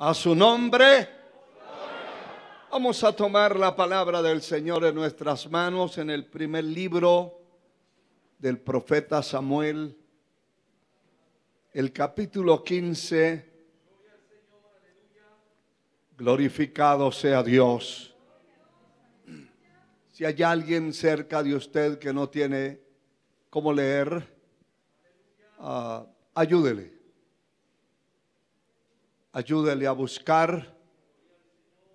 A su nombre. Vamos a tomar la palabra del Señor en nuestras manos en el primer libro del profeta Samuel, el capítulo 15. Glorificado sea Dios. Si hay alguien cerca de usted que no tiene cómo leer, ayúdele. Ayúdele a buscar.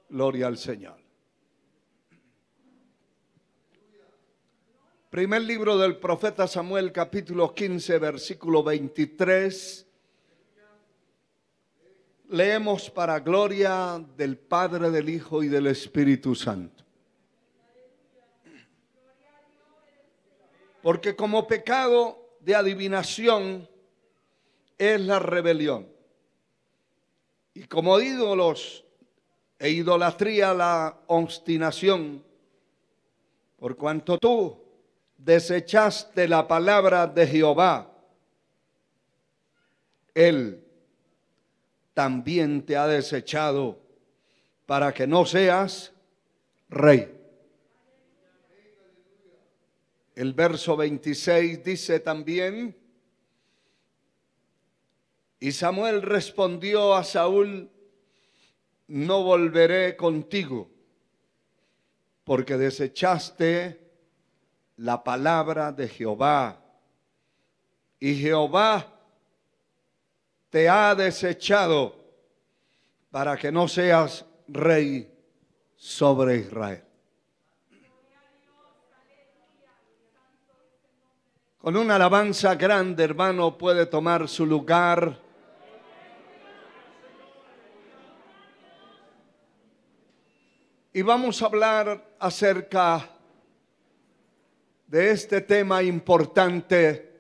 Gloria al Señor. Primer libro del profeta Samuel, capítulo 15, versículo 23. Leemos para gloria del Padre, del Hijo y del Espíritu Santo. Porque como pecado de adivinación es la rebelión, y como ídolos e idolatría la obstinación, por cuanto tú desechaste la palabra de Jehová, Él también te ha desechado para que no seas rey. El verso 26 dice también: y Samuel respondió a Saúl: no volveré contigo, porque desechaste la palabra de Jehová, y Jehová te ha desechado para que no seas rey sobre Israel. Con una alabanza grande, hermano, puede tomar su lugar. Y vamos a hablar acerca de este tema importante.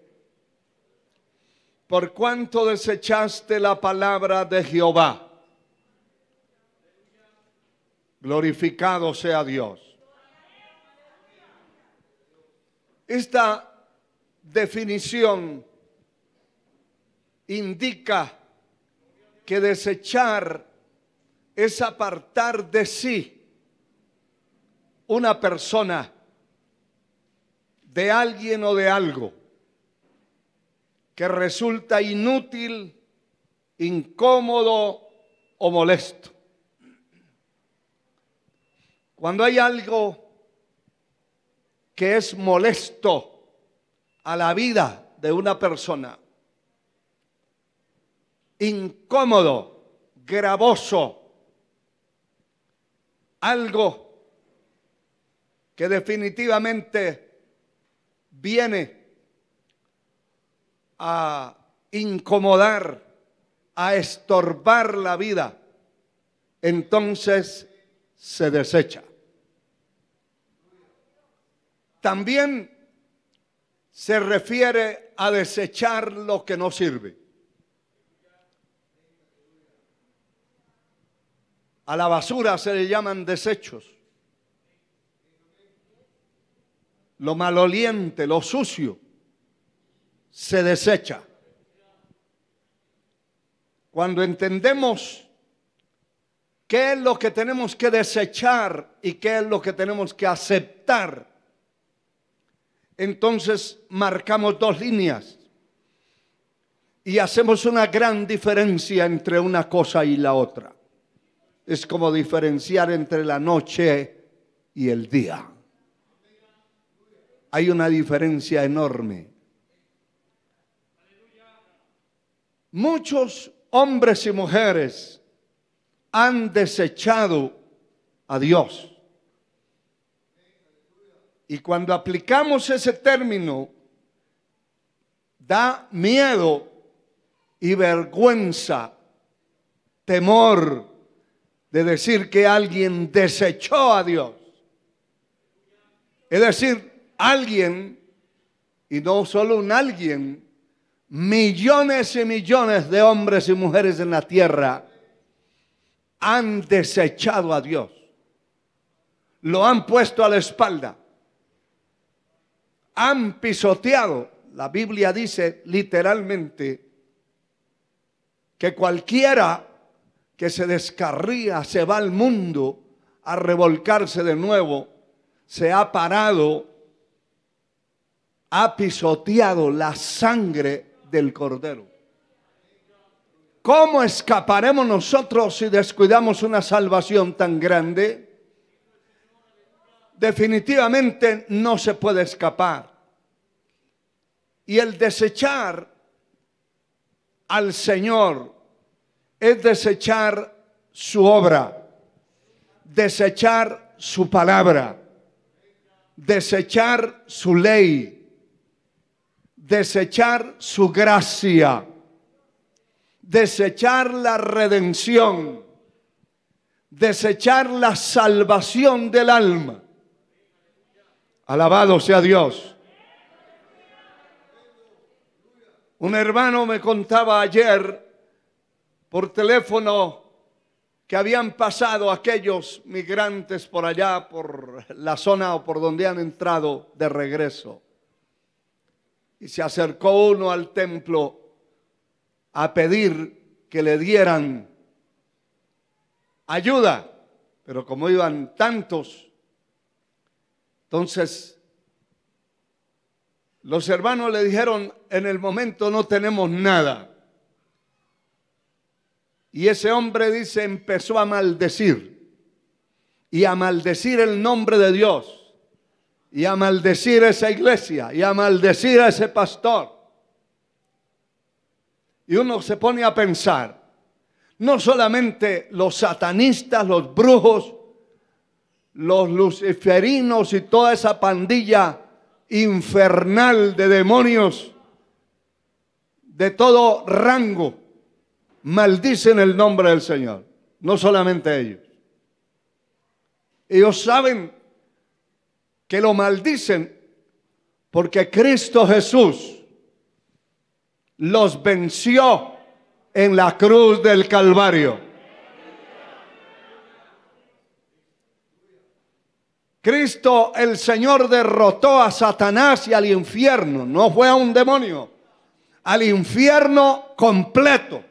Por cuanto desechaste la palabra de Jehová. Glorificado sea Dios. Esta definición indica que desechar es apartar de sí una persona, de alguien o de algo que resulta inútil, incómodo o molesto. Cuando hay algo que es molesto a la vida de una persona, incómodo, gravoso, algo que definitivamente viene a incomodar, a estorbar la vida, entonces se desecha. También se refiere a desechar lo que no sirve. A la basura se le llaman desechos. Lo maloliente, lo sucio, se desecha. Cuando entendemos qué es lo que tenemos que desechar y qué es lo que tenemos que aceptar, entonces marcamos dos líneas y hacemos una gran diferencia entre una cosa y la otra. Es como diferenciar entre la noche y el día. Hay una diferencia enorme. Muchos hombres y mujeres han desechado a Dios. Y cuando aplicamos ese término, da miedo y vergüenza, temor de decir que alguien desechó a Dios. Es decir, alguien, y no solo un alguien, millones y millones de hombres y mujeres en la tierra han desechado a Dios. Lo han puesto a la espalda. Han pisoteado. La Biblia dice literalmente que cualquiera que se descarría, se va al mundo a revolcarse de nuevo, se ha parado, ha pisoteado la sangre del Cordero. ¿Cómo escaparemos nosotros si descuidamos una salvación tan grande? Definitivamente no se puede escapar. Y el desechar al Señor es desechar su obra, desechar su palabra, desechar su ley, desechar su gracia, desechar la redención, desechar la salvación del alma. Alabado sea Dios. Un hermano me contaba ayer por teléfono que habían pasado aquellos migrantes por allá, por la zona o por donde han entrado de regreso. Y se acercó uno al templo a pedir que le dieran ayuda, pero como iban tantos, entonces los hermanos le dijeron: en el momento no tenemos nada. Y ese hombre, dice, empezó a maldecir, y a maldecir el nombre de Dios, y a maldecir esa iglesia, y a maldecir a ese pastor. Y uno se pone a pensar, no solamente los satanistas, los brujos, los luciferinos y toda esa pandilla infernal de demonios de todo rango maldicen el nombre del Señor. No solamente ellos. Ellos saben que lo maldicen porque Cristo Jesús los venció en la cruz del Calvario. Cristo el Señor derrotó a Satanás y al infierno. No fue a un demonio, al infierno completo.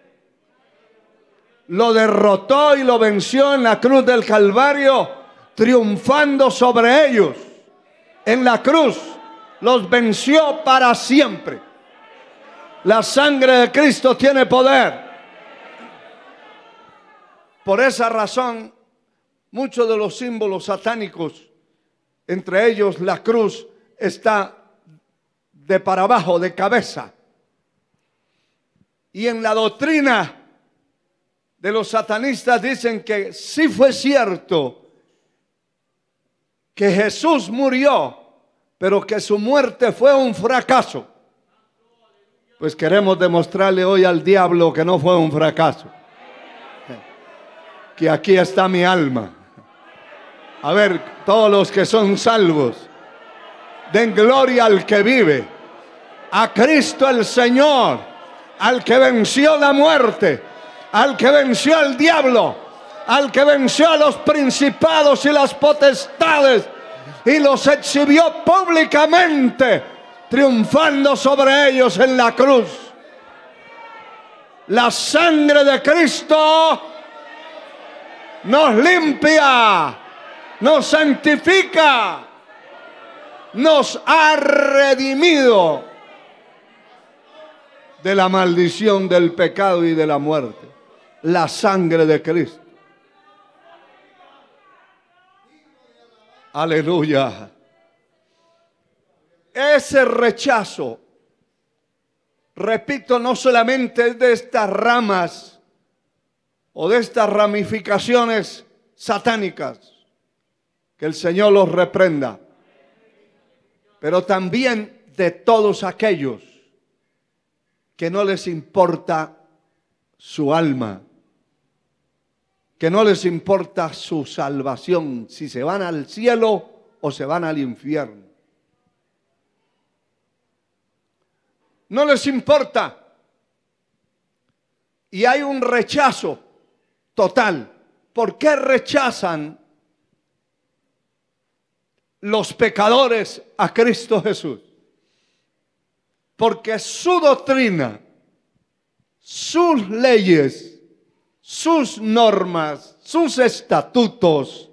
Lo derrotó y lo venció en la cruz del Calvario, triunfando sobre ellos. En la cruz los venció para siempre. La sangre de Cristo tiene poder. Por esa razón, muchos de los símbolos satánicos, entre ellos la cruz, está de para abajo, de cabeza. Y en la doctrina de los satanistas dicen que sí fue cierto que Jesús murió, pero que su muerte fue un fracaso. Pues queremos demostrarle hoy al diablo que no fue un fracaso, que aquí está mi alma. A ver, todos los que son salvos, den gloria al que vive, a Cristo el Señor, al que venció la muerte, al que venció al diablo, al que venció a los principados y las potestades y los exhibió públicamente, triunfando sobre ellos en la cruz. La sangre de Cristo nos limpia, nos santifica, nos ha redimido de la maldición del pecado y de la muerte. La sangre de Cristo. Aleluya. Ese rechazo, repito, no solamente es de estas ramas o de estas ramificaciones satánicas, que el Señor los reprenda, pero también de todos aquellos que no les importa su alma, que no les importa su salvación, si se van al cielo o se van al infierno. No les importa. Y hay un rechazo total. ¿Por qué rechazan los pecadores a Cristo Jesús? Porque su doctrina, sus leyes, sus normas, sus estatutos,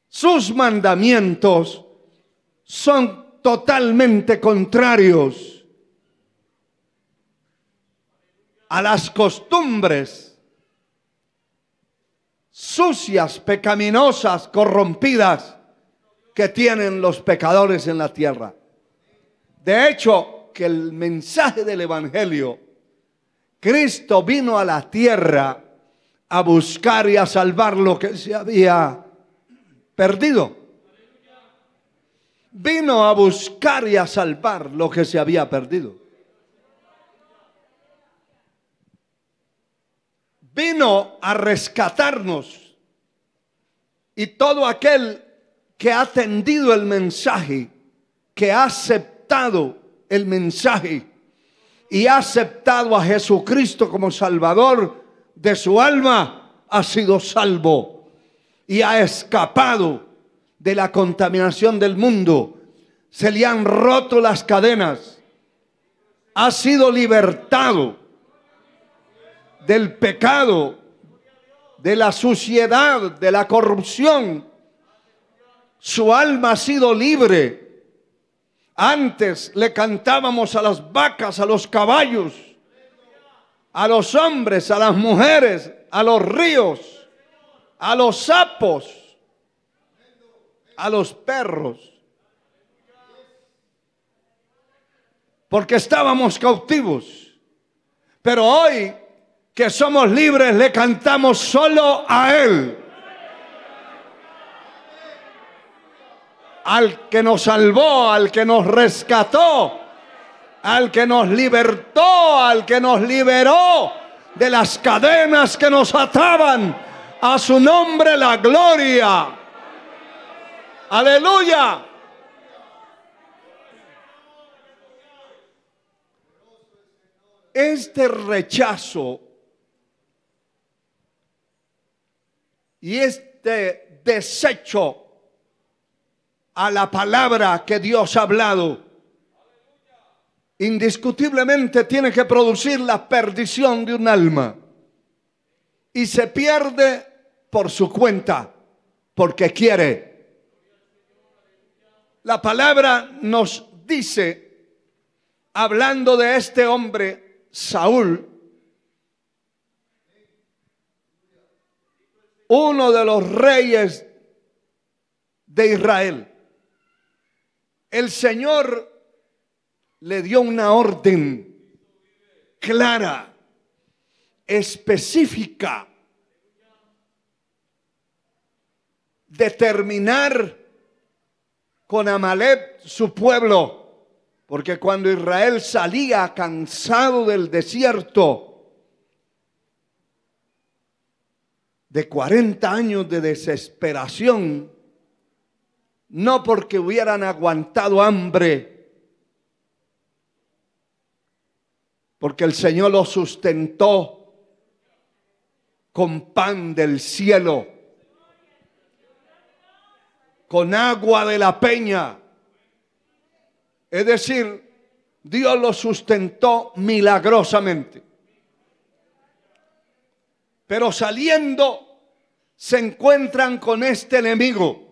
sus mandamientos son totalmente contrarios a las costumbres sucias, pecaminosas, corrompidas que tienen los pecadores en la tierra. De hecho, que el mensaje del Evangelio, Cristo vino a la tierra a buscar y a salvar lo que se había perdido. Vino a buscar y a salvar lo que se había perdido. Vino a rescatarnos. Y todo aquel que ha atendido el mensaje, que ha aceptado el mensaje y ha aceptado a Jesucristo como Salvador de su alma, ha sido salvo y ha escapado de la contaminación del mundo. Se le han roto las cadenas, ha sido libertado del pecado, de la suciedad, de la corrupción. Su alma ha sido libre. Antes le cantábamos a las vacas, a los caballos, a los hombres, a las mujeres, a los ríos, a los sapos, a los perros, porque estábamos cautivos. Pero hoy que somos libres, le cantamos solo a Él, al que nos salvó, al que nos rescató, al que nos libertó, al que nos liberó de las cadenas que nos ataban. A su nombre la gloria. Aleluya. Este rechazo y este desecho a la palabra que Dios ha hablado, indiscutiblemente tiene que producir la perdición de un alma. Y se pierde por su cuenta, porque quiere. La palabra nos dice, hablando de este hombre, Saúl, uno de los reyes de Israel. El Señor le dio una orden clara, específica, de terminar con Amalek, su pueblo, porque cuando Israel salía cansado del desierto de 40 años de desesperación, no porque hubieran aguantado hambre, porque el Señor los sustentó con pan del cielo, con agua de la peña. Es decir, Dios los sustentó milagrosamente. Pero saliendo se encuentran con este enemigo.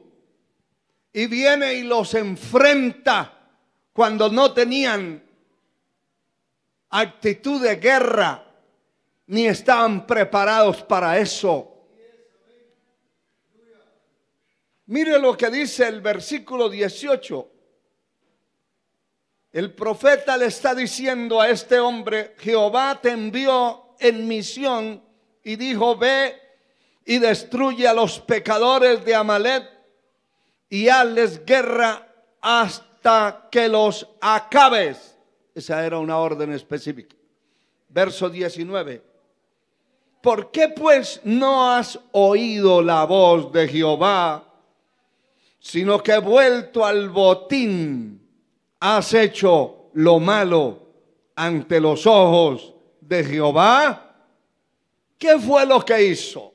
Y viene y los enfrenta cuando no tenían actitud de guerra, ni estaban preparados para eso. Mire lo que dice el versículo 18. El profeta le está diciendo a este hombre: Jehová te envió en misión y dijo: ve y destruye a los pecadores de Amalek y hazles guerra hasta que los acabes. Esa era una orden específica. Verso 19. ¿Por qué pues no has oído la voz de Jehová, sino que vuelto al botín has hecho lo malo ante los ojos de Jehová? ¿Qué fue lo que hizo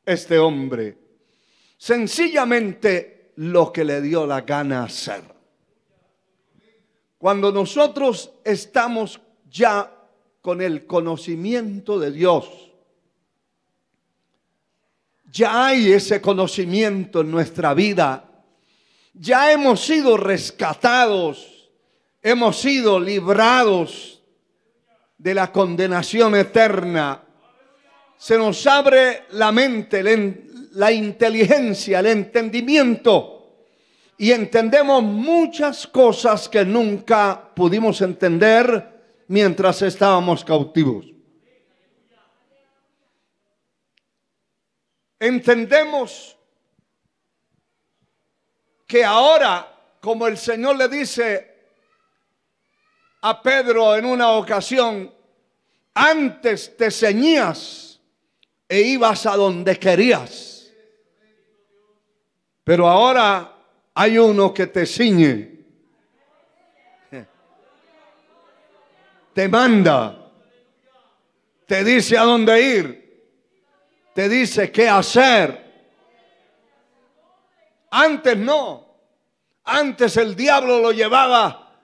este hombre? Sencillamente lo que le dio la gana hacer. Cuando nosotros estamos ya con el conocimiento de Dios, Ya hay ese conocimiento en nuestra vida. Ya hemos sido rescatados. Hemos sido librados de la condenación eterna. Se nos abre la mente, la inteligencia, el entendimiento. Y entendemos muchas cosas que nunca pudimos entender mientras estábamos cautivos. Entendemos que ahora, como el Señor le dice a Pedro en una ocasión, antes te ceñías e ibas a donde querías, pero ahora hay uno que te ciñe, te manda, te dice a dónde ir, te dice qué hacer. Antes no, antes el diablo lo llevaba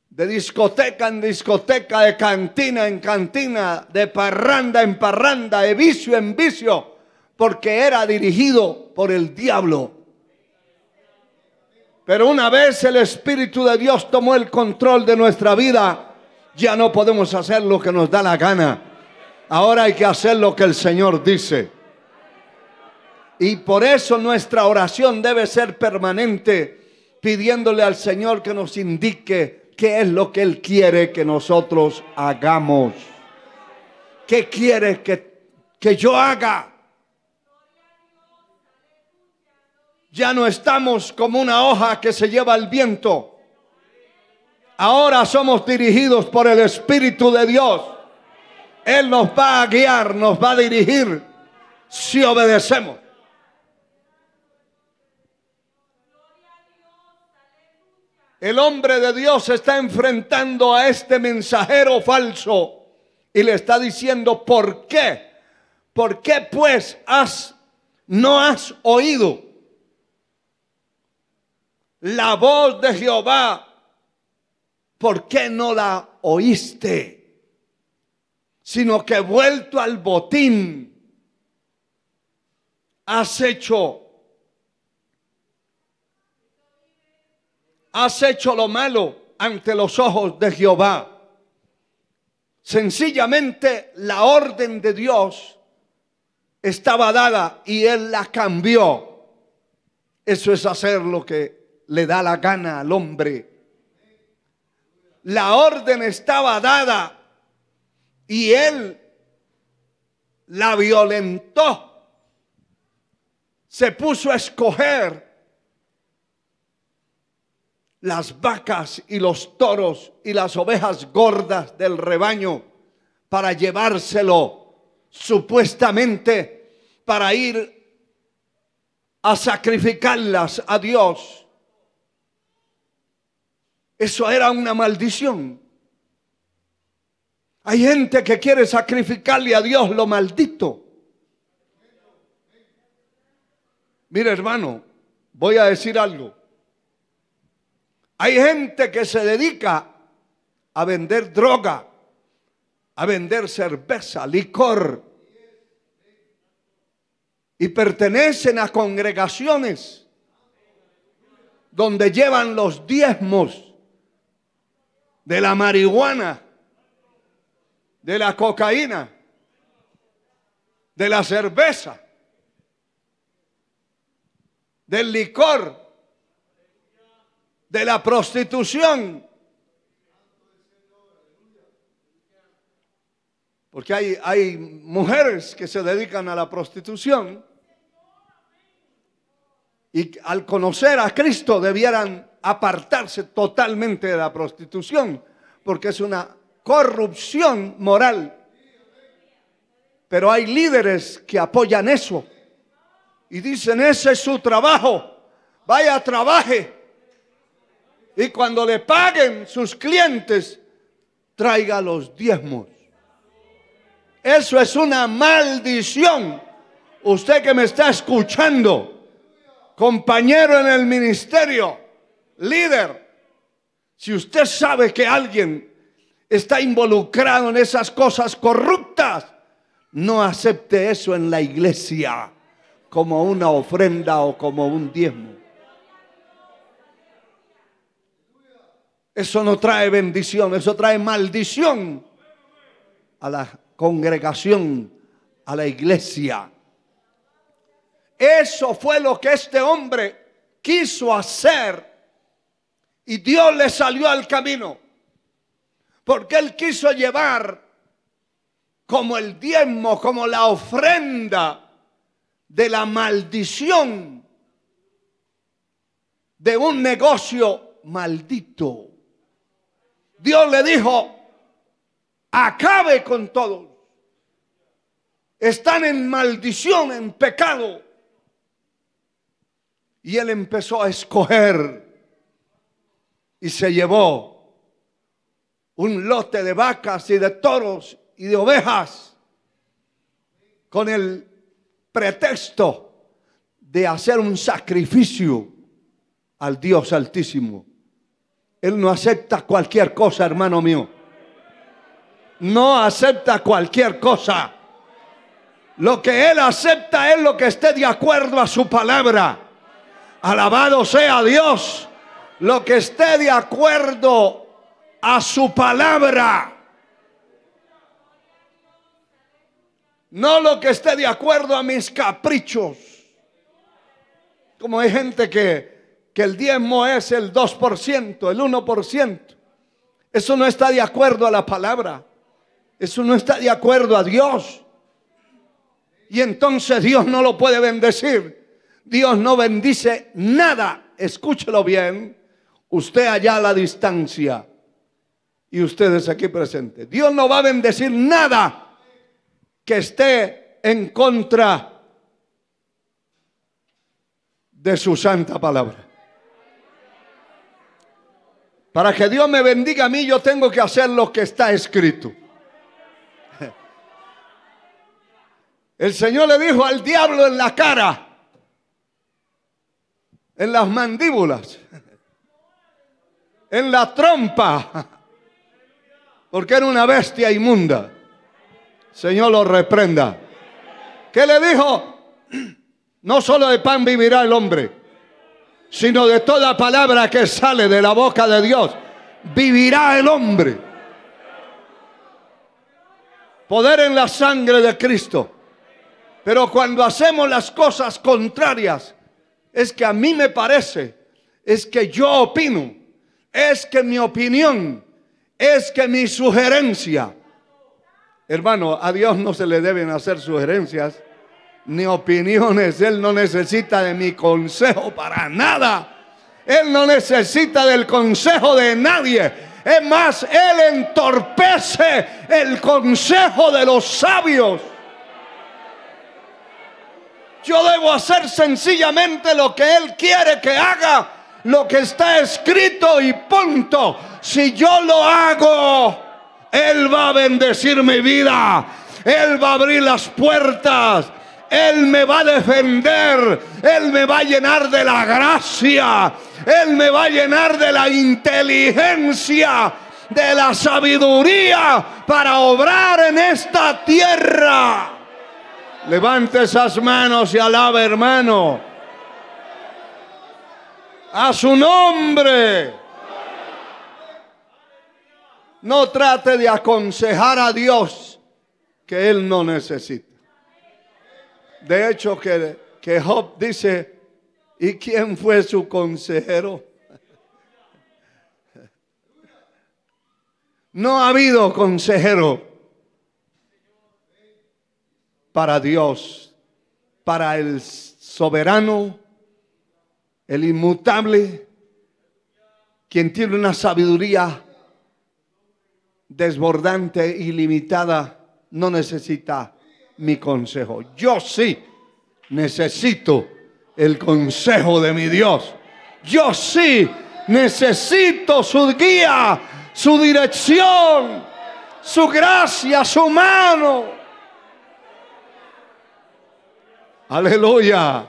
de discoteca en discoteca, de cantina en cantina, de parranda en parranda, de vicio en vicio, porque era dirigido por el diablo. Pero una vez el Espíritu de Dios tomó el control de nuestra vida, ya no podemos hacer lo que nos da la gana. Ahora hay que hacer lo que el Señor dice. Y por eso nuestra oración debe ser permanente, pidiéndole al Señor que nos indique qué es lo que Él quiere que nosotros hagamos. ¿Qué quiere que yo haga? Ya no estamos como una hoja que se lleva el viento. Ahora somos dirigidos por el Espíritu de Dios. Él nos va a guiar, nos va a dirigir si obedecemos. El hombre de Dios está enfrentando a este mensajero falso y le está diciendo, ¿por qué? ¿Por qué pues no has oído la voz de Jehová? ¿Por qué no la oíste? Sino que vuelto al botín, has hecho lo malo ante los ojos de Jehová. Sencillamente la orden de Dios estaba dada y Él la cambió. Eso es hacer lo que le da la gana al hombre. La orden estaba dada y Él la violentó. Se puso a escoger las vacas y los toros y las ovejas gordas del rebaño para llevárselo, supuestamente para ir a sacrificarlas a Dios. Eso era una maldición. Hay gente que quiere sacrificarle a Dios lo maldito. Mire, hermano, voy a decir algo. Hay gente que se dedica a vender droga, a vender cerveza, licor, y pertenecen a congregaciones donde llevan los diezmos de la marihuana, de la cocaína, de la cerveza, del licor, de la prostitución. Porque hay mujeres que se dedican a la prostitución y al conocer a Cristo debieran apartarse totalmente de la prostitución, porque es una corrupción moral. Pero hay líderes que apoyan eso y dicen, ese es su trabajo, vaya, trabaje. Y cuando le paguen sus clientes, traiga los diezmos. Eso es una maldición. Usted que me está escuchando, compañero en el ministerio, líder, si usted sabe que alguien está involucrado en esas cosas corruptas, no acepte eso en la iglesia como una ofrenda o como un diezmo. Eso no trae bendición, eso trae maldición a la congregación, a la iglesia. Eso fue lo que este hombre quiso hacer y Dios le salió al camino, porque él quiso llevar como el diezmo, como la ofrenda de la maldición de un negocio maldito. Dios le dijo: acabe con todos. Están en maldición, en pecado. Y él empezó a escoger y se llevó un lote de vacas y de toros y de ovejas con el pretexto de hacer un sacrificio al Dios Altísimo. Él no acepta cualquier cosa, hermano mío. No acepta cualquier cosa. Lo que él acepta es lo que esté de acuerdo a su palabra. Alabado sea Dios. Lo que esté de acuerdo a su palabra. No lo que esté de acuerdo a mis caprichos. Como hay gente que el diezmo es el 2%, el 1%. Eso no está de acuerdo a la palabra. Eso no está de acuerdo a Dios. Y entonces Dios no lo puede bendecir. Dios no bendice nada. Escúchelo bien. Usted allá a la distancia y ustedes aquí presentes. Dios no va a bendecir nada que esté en contra de su santa palabra. Para que Dios me bendiga a mí, yo tengo que hacer lo que está escrito. El Señor le dijo al diablo en la cara, en las mandíbulas, en la trompa, porque era una bestia inmunda. Señor lo reprenda. ¿Qué le dijo? No solo de pan vivirá el hombre, sino de toda palabra que sale de la boca de Dios vivirá el hombre. Poder en la sangre de Cristo. Pero cuando hacemos las cosas contrarias, es que a mí me parece, es que yo opino, es que mi opinión, es que mi sugerencia. Hermano, a Dios no se le deben hacer sugerencias ni opiniones. Él no necesita de mi consejo para nada. Él no necesita del consejo de nadie. Es más, Él entorpece el consejo de los sabios. Yo debo hacer sencillamente lo que Él quiere que haga, lo que está escrito y punto. Si yo lo hago, Él va a bendecir mi vida. Él va a abrir las puertas. Él me va a defender. Él me va a llenar de la gracia. Él me va a llenar de la inteligencia, de la sabiduría para obrar en esta tierra. Levante esas manos y alabe, hermano. A su nombre. No trate de aconsejar a Dios que Él no necesita. De hecho, que Job dice, ¿y quién fue su consejero? No ha habido consejero para Dios, para el soberano, el inmutable, quien tiene una sabiduría desbordante, ilimitada. No necesita mi consejo. Yo sí necesito el consejo de mi Dios. Yo sí necesito su guía, su dirección, su gracia, su mano. Aleluya.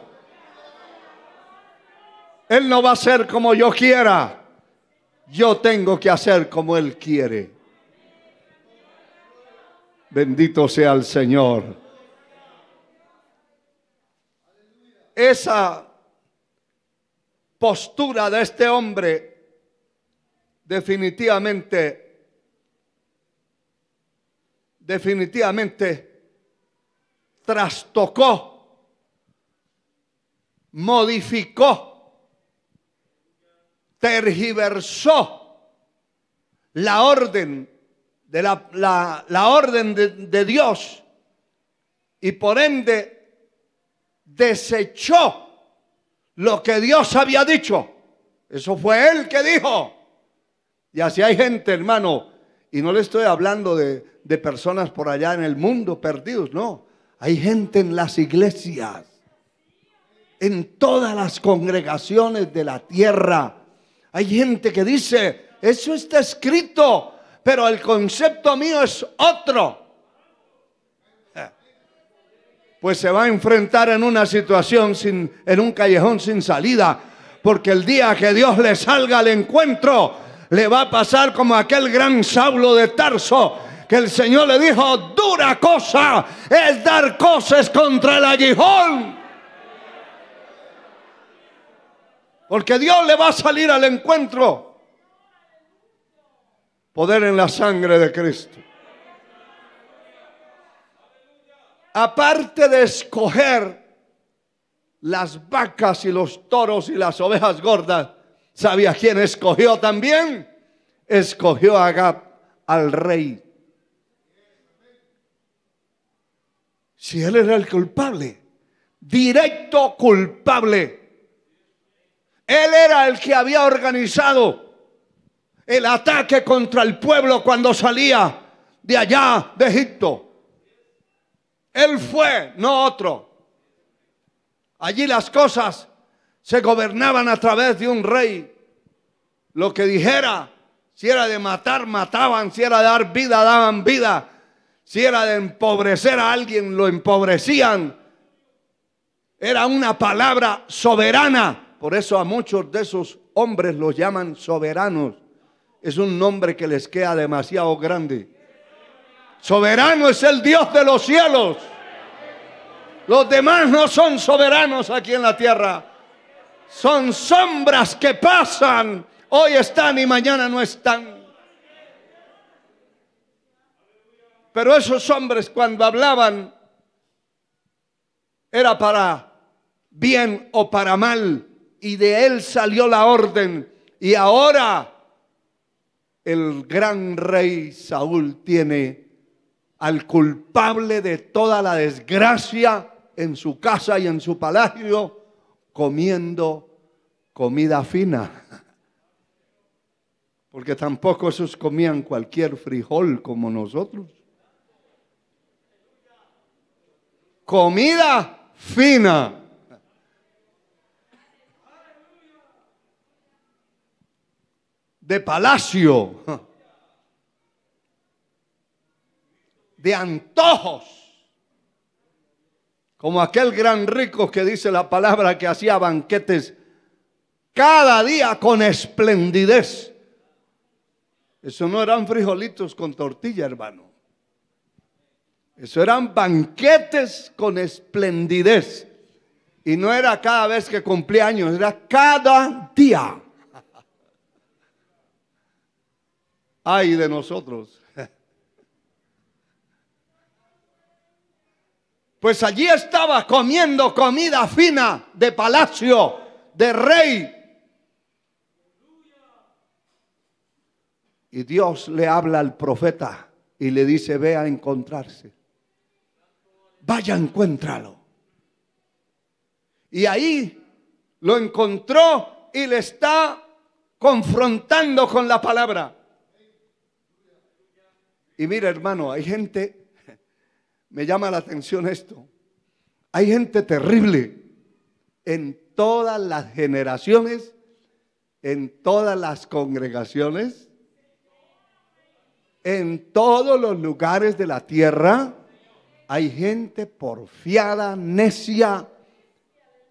Él no va a hacer como yo quiera. Yo tengo que hacer como Él quiere. Bendito sea el Señor. Esa postura de este hombre definitivamente trastocó, modificó, tergiversó la orden de la orden de Dios, y por ende desechó lo que Dios había dicho. Eso fue él que dijo. Y así hay gente, hermano, y no le estoy hablando de personas por allá en el mundo perdidos, no. Hay gente en las iglesias, en todas las congregaciones de la tierra. Hay gente que dice, eso está escrito, pero el concepto mío es otro. Pues se va a enfrentar en una situación en un callejón sin salida, porque el día que Dios le salga al encuentro, le va a pasar como aquel gran Saulo de Tarso, que el Señor le dijo, dura cosa es dar coces contra el aguijón. Porque Dios le va a salir al encuentro. Poder en la sangre de Cristo. Aparte de escoger las vacas y los toros y las ovejas gordas, ¿sabía quién escogió también? Escogió a Agag, al rey. Si él era el culpable, directo culpable. Él era el que había organizado el ataque contra el pueblo cuando salía de allá de Egipto. Él fue, no otro. Allí las cosas se gobernaban a través de un rey. Lo que dijera, si era de matar, mataban, si era de dar vida, daban vida, si era de empobrecer a alguien, lo empobrecían. Era una palabra soberana. Por eso a muchos de esos hombres los llaman soberanos. Es un nombre que les queda demasiado grande. Soberano es el Dios de los cielos. Los demás no son soberanos aquí en la tierra. Son sombras que pasan. Hoy están y mañana no están. Pero esos hombres cuando hablaban era para bien o para mal. Y de él salió la orden. Y ahora el gran rey Saúl tiene al culpable de toda la desgracia en su casa y en su palacio, comiendo comida fina. Porque tampoco esos comían cualquier frijol como nosotros. Comida fina. De palacio. De antojos. Como aquel gran rico que dice la palabra que hacía banquetes cada día con esplendidez. Eso no eran frijolitos con tortilla, hermano. Eso eran banquetes con esplendidez. Y no era cada vez que cumplía años, era cada día. Ay de nosotros. Pues allí estaba comiendo comida fina de palacio, de rey. Y Dios le habla al profeta y le dice, ve a encontrarse. Vaya, encuéntralo. Y ahí lo encontró y le está confrontando con la palabra. Y mira, hermano, hay gente... Me llama la atención esto. Hay gente terrible en todas las generaciones, en todas las congregaciones, en todos los lugares de la tierra. Hay gente porfiada, necia,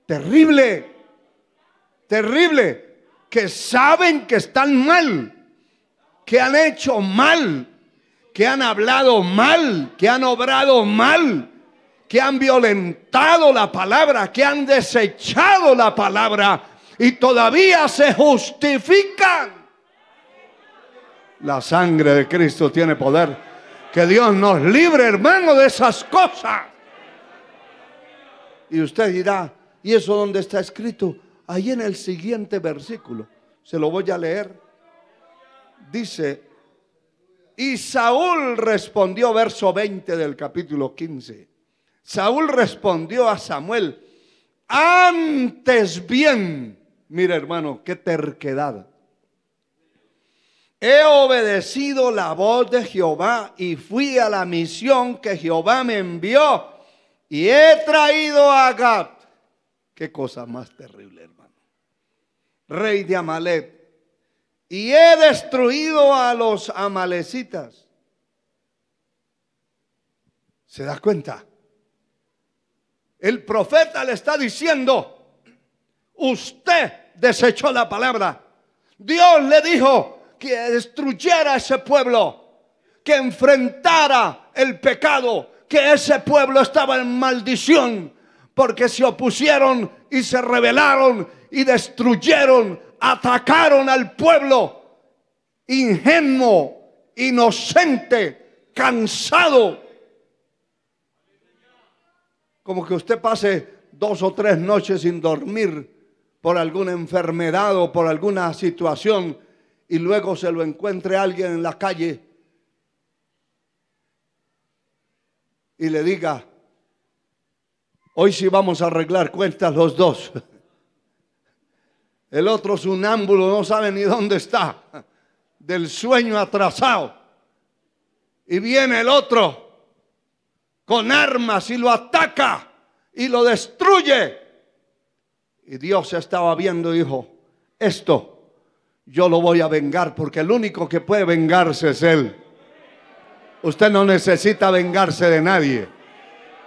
terrible, terrible, que saben que están mal, que han hecho mal, que han hablado mal, que han obrado mal, que han violentado la palabra, que han desechado la palabra y todavía se justifican. La sangre de Cristo tiene poder. Que Dios nos libre, hermano, de esas cosas. Y usted dirá, ¿y eso dónde está escrito? Ahí en el siguiente versículo. Se lo voy a leer. Dice: y Saúl respondió, verso 20 del capítulo 15. Saúl respondió a Samuel: antes bien, mira hermano, qué terquedad. He obedecido la voz de Jehová y fui a la misión que Jehová me envió y he traído a Gat. Qué cosa más terrible, hermano. Rey de Amalek. Y he destruido a los amalecitas. ¿Se da cuenta? El profeta le está diciendo: usted desechó la palabra. Dios le dijo que destruyera a ese pueblo, que enfrentara el pecado, que ese pueblo estaba en maldición, porque se opusieron y se rebelaron y destruyeron, atacaron al pueblo ingenuo, inocente, cansado. Como que usted pase 2 o 3 noches sin dormir por alguna enfermedad o por alguna situación y luego se lo encuentre alguien en la calle y le diga: hoy sí vamos a arreglar cuentas los dos. El otro sonámbulo no sabe ni dónde está, del sueño atrasado. Y viene el otro con armas y lo ataca y lo destruye. Y Dios estaba viendo y dijo: esto yo lo voy a vengar, porque el único que puede vengarse es Él. Usted no necesita vengarse de nadie.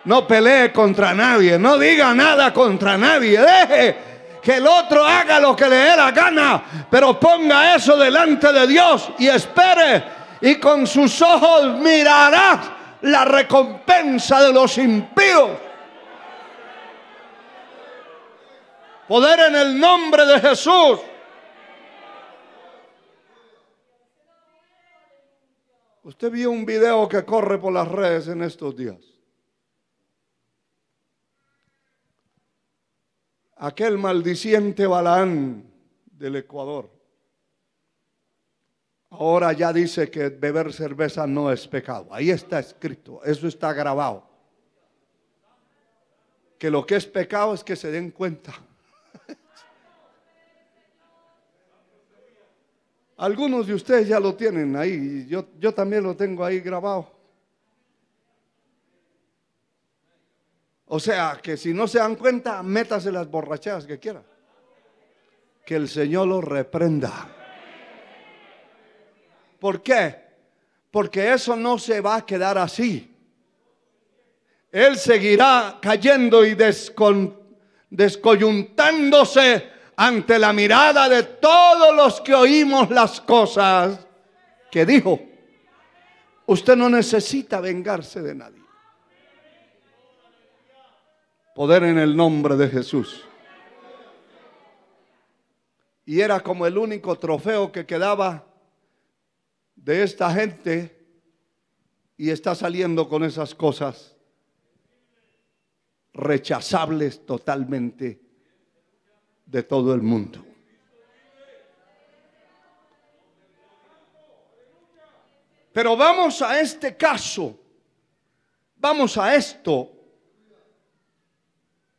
No pelee contra nadie, no diga nada contra nadie. Deje que el otro haga lo que le dé la gana, pero ponga eso delante de Dios y espere, y con sus ojos mirarás la recompensa de los impíos. Poder en el nombre de Jesús. Usted vio un video que corre por las redes en estos días. Aquel maldiciente Balaán del Ecuador ahora ya dice que beber cerveza no es pecado. Ahí está escrito, eso está grabado. Que lo que es pecado es que se den cuenta. Algunos de ustedes ya lo tienen ahí, yo también lo tengo ahí grabado. O sea, que si no se dan cuenta, métase las borracheras que quiera. Que el Señor los reprenda. ¿Por qué? Porque eso no se va a quedar así. Él seguirá cayendo y descoyuntándose ante la mirada de todos los que oímos las cosas que dijo. Usted no necesita vengarse de nadie. Poder en el nombre de Jesús. Y era como el único trofeo que quedaba de esta gente, y está saliendo con esas cosas rechazables totalmente de todo el mundo. Pero vamos a este caso, vamos a esto,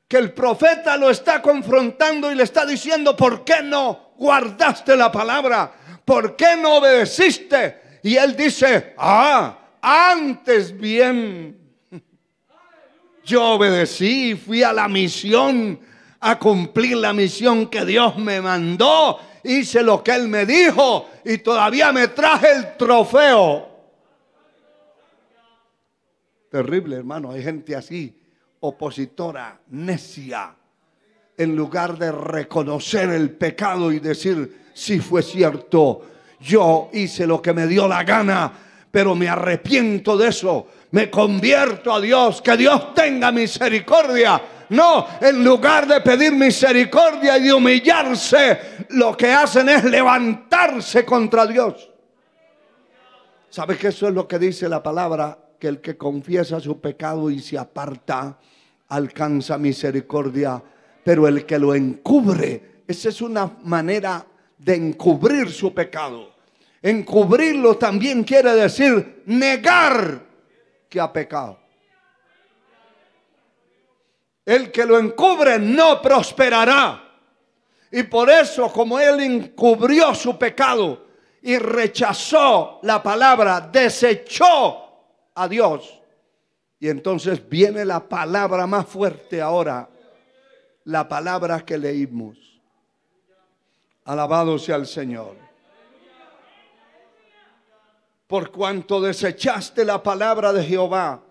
que el profeta lo está confrontando y le está diciendo: ¿por qué no guardaste la palabra? ¿Por qué no obedeciste? Y él dice: antes bien, yo obedecí, fui a la misión, a cumplir la misión que Dios me mandó, hice lo que Él me dijo y todavía me traje el trofeo. Terrible, hermano, hay gente así, opositora, necia, en lugar de reconocer el pecado y decir: sí fue cierto, yo hice lo que me dio la gana, pero me arrepiento de eso. Me convierto a Dios, que Dios tenga misericordia. No, en lugar de pedir misericordia y de humillarse, lo que hacen es levantarse contra Dios. ¿Sabe que eso es lo que dice la palabra? Que el que confiesa su pecado y se aparta alcanza misericordia, pero el que lo encubre, esa es una manera de encubrir su pecado. Encubrirlo también quiere decir negar que ha pecado. El que lo encubre no prosperará. Y por eso, como él encubrió su pecado y rechazó la palabra, desechó a Dios. Y entonces viene la palabra más fuerte ahora, la palabra que leímos. Alabado sea el Señor. Por cuanto desechaste la palabra de Jehová,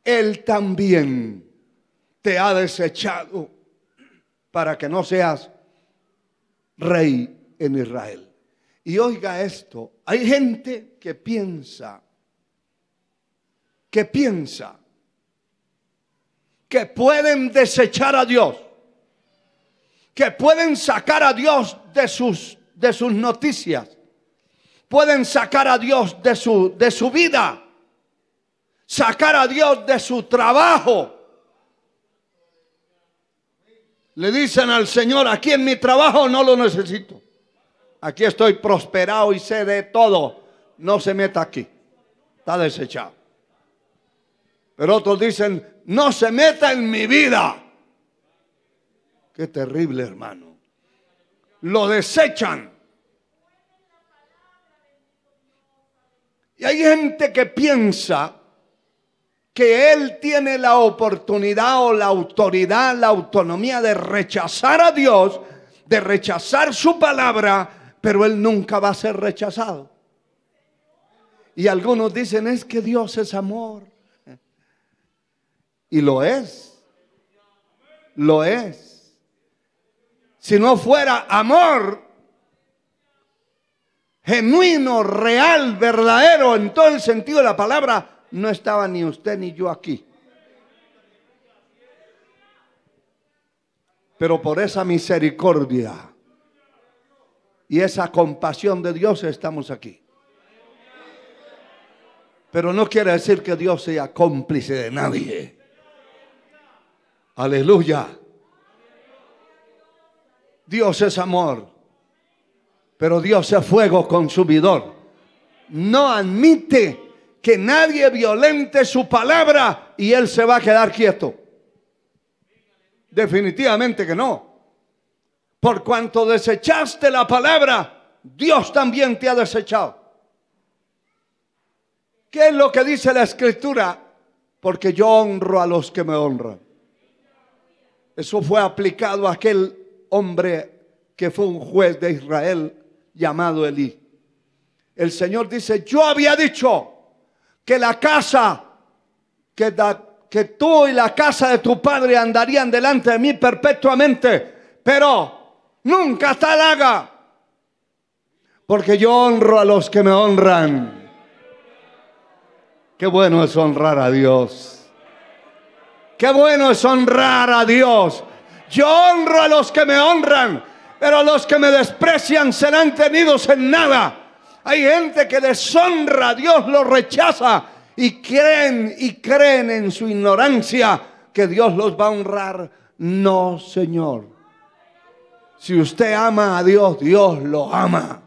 Él también te ha desechado para que no seas rey en Israel. Y oiga esto, hay gente que piensa que pueden desechar a Dios, que pueden sacar a Dios de sus noticias, pueden sacar a Dios de su vida, sacar a Dios de su trabajo. Le dicen al Señor: aquí en mi trabajo no lo necesito, aquí estoy prosperado y sé de todo, no se meta aquí, está desechado. Pero otros dicen: no se meta en mi vida. Qué terrible, hermano. Lo desechan. Y hay gente que piensa que él tiene la oportunidad o la autoridad, la autonomía de rechazar a Dios, de rechazar su palabra, pero él nunca va a ser rechazado. Y algunos dicen: es que Dios es amor. Y lo es. Lo es. Si no fuera amor genuino, real, verdadero, en todo el sentido de la palabra, no estaba ni usted ni yo aquí. Pero por esa misericordia y esa compasión de Dios estamos aquí. Pero no quiere decir que Dios sea cómplice de nadie. Aleluya. Dios es amor, pero Dios es fuego consumidor. No admite que nadie violente su palabra y Él se va a quedar quieto. Definitivamente que no. Por cuanto desechaste la palabra, Dios también te ha desechado. ¿Qué es lo que dice la Escritura? Porque yo honro a los que me honran. Eso fue aplicado a aquel hombre que fue un juez de Israel llamado Elí. El Señor dice: yo había dicho que la casa, que tú y la casa de tu padre andarían delante de mí perpetuamente, pero nunca tal haga, porque yo honro a los que me honran. Qué bueno es honrar a Dios. Qué bueno es honrar a Dios. Yo honro a los que me honran, pero los que me desprecian serán tenidos en nada. Hay gente que deshonra a Dios, lo rechaza y creen en su ignorancia que Dios los va a honrar. No, Señor. Si usted ama a Dios, Dios lo ama.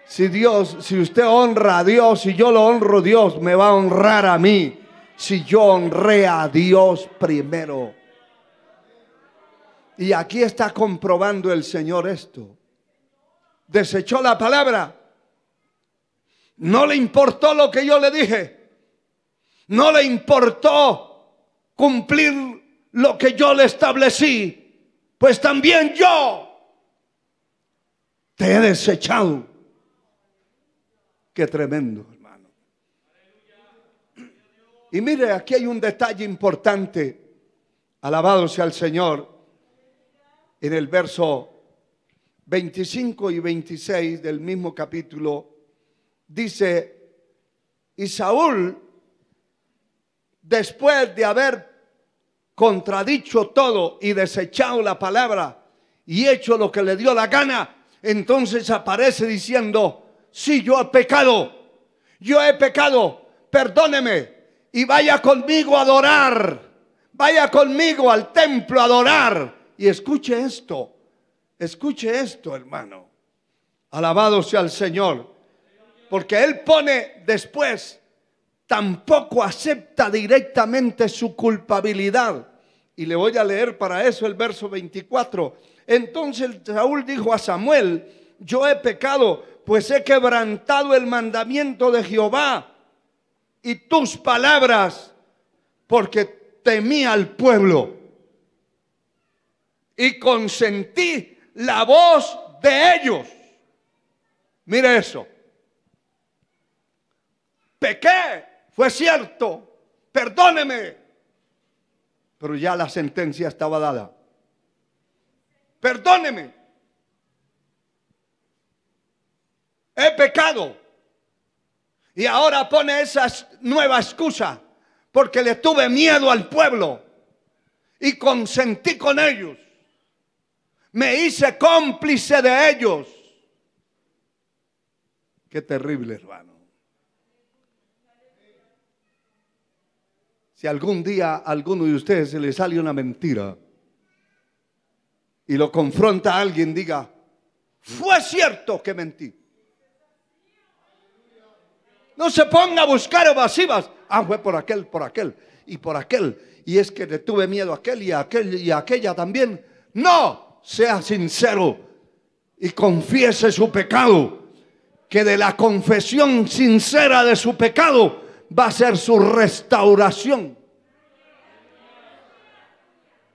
Si usted honra a Dios y yo lo honro, Dios me va a honrar a mí. Si yo honré a Dios primero. Y aquí está comprobando el Señor esto. Desechó la palabra. No le importó lo que yo le dije. No le importó cumplir lo que yo le establecí. Pues también yo te he desechado. Qué tremendo, hermano. Y mire, aquí hay un detalle importante. Alabado sea el Señor. En el verso 25 y 26 del mismo capítulo dice: Y Saúl, después de haber contradicho todo y desechado la palabra y hecho lo que le dio la gana, entonces aparece diciendo: sí, yo he pecado, perdóneme y vaya conmigo a adorar, vaya conmigo al templo a adorar. Y escuche esto, hermano. Alabado sea el Señor. Porque él pone después: tampoco acepta directamente su culpabilidad. Y le voy a leer para eso el verso 24. Entonces Saúl dijo a Samuel: yo he pecado, pues he quebrantado el mandamiento de Jehová y tus palabras, porque temí al pueblo y consentí la voz de ellos. Mire eso. Pequé, fue cierto, perdóneme, pero ya la sentencia estaba dada. Perdóneme, he pecado. Y ahora pone esa nueva excusa: porque le tuve miedo al pueblo y consentí con ellos, me hice cómplice de ellos. Qué terrible, hermano. Si algún día a alguno de ustedes se le sale una mentira y lo confronta a alguien, diga: fue cierto que mentí. No se ponga a buscar evasivas. Fue por aquel y por aquel. Y es que le tuve miedo a aquel y a aquella también. No, sea sincero y confiese su pecado. Que de la confesión sincera de su pecado va a ser su restauración.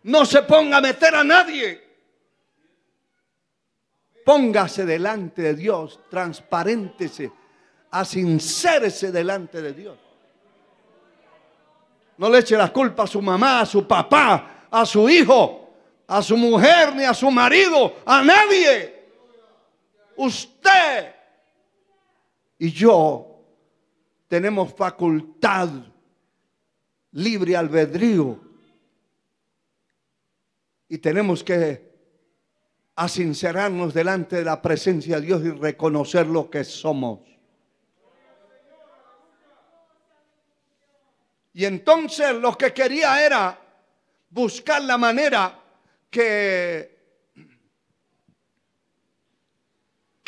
No se ponga a meter a nadie. Póngase delante de Dios, transparéntese, asincérese delante de Dios. No le eche la culpa a su mamá, a su papá, a su hijo, a su mujer, ni a su marido, a nadie. Usted y yo tenemos facultad, libre albedrío, y tenemos que asincerarnos delante de la presencia de Dios y reconocer lo que somos. Y entonces lo que quería era buscar la manera que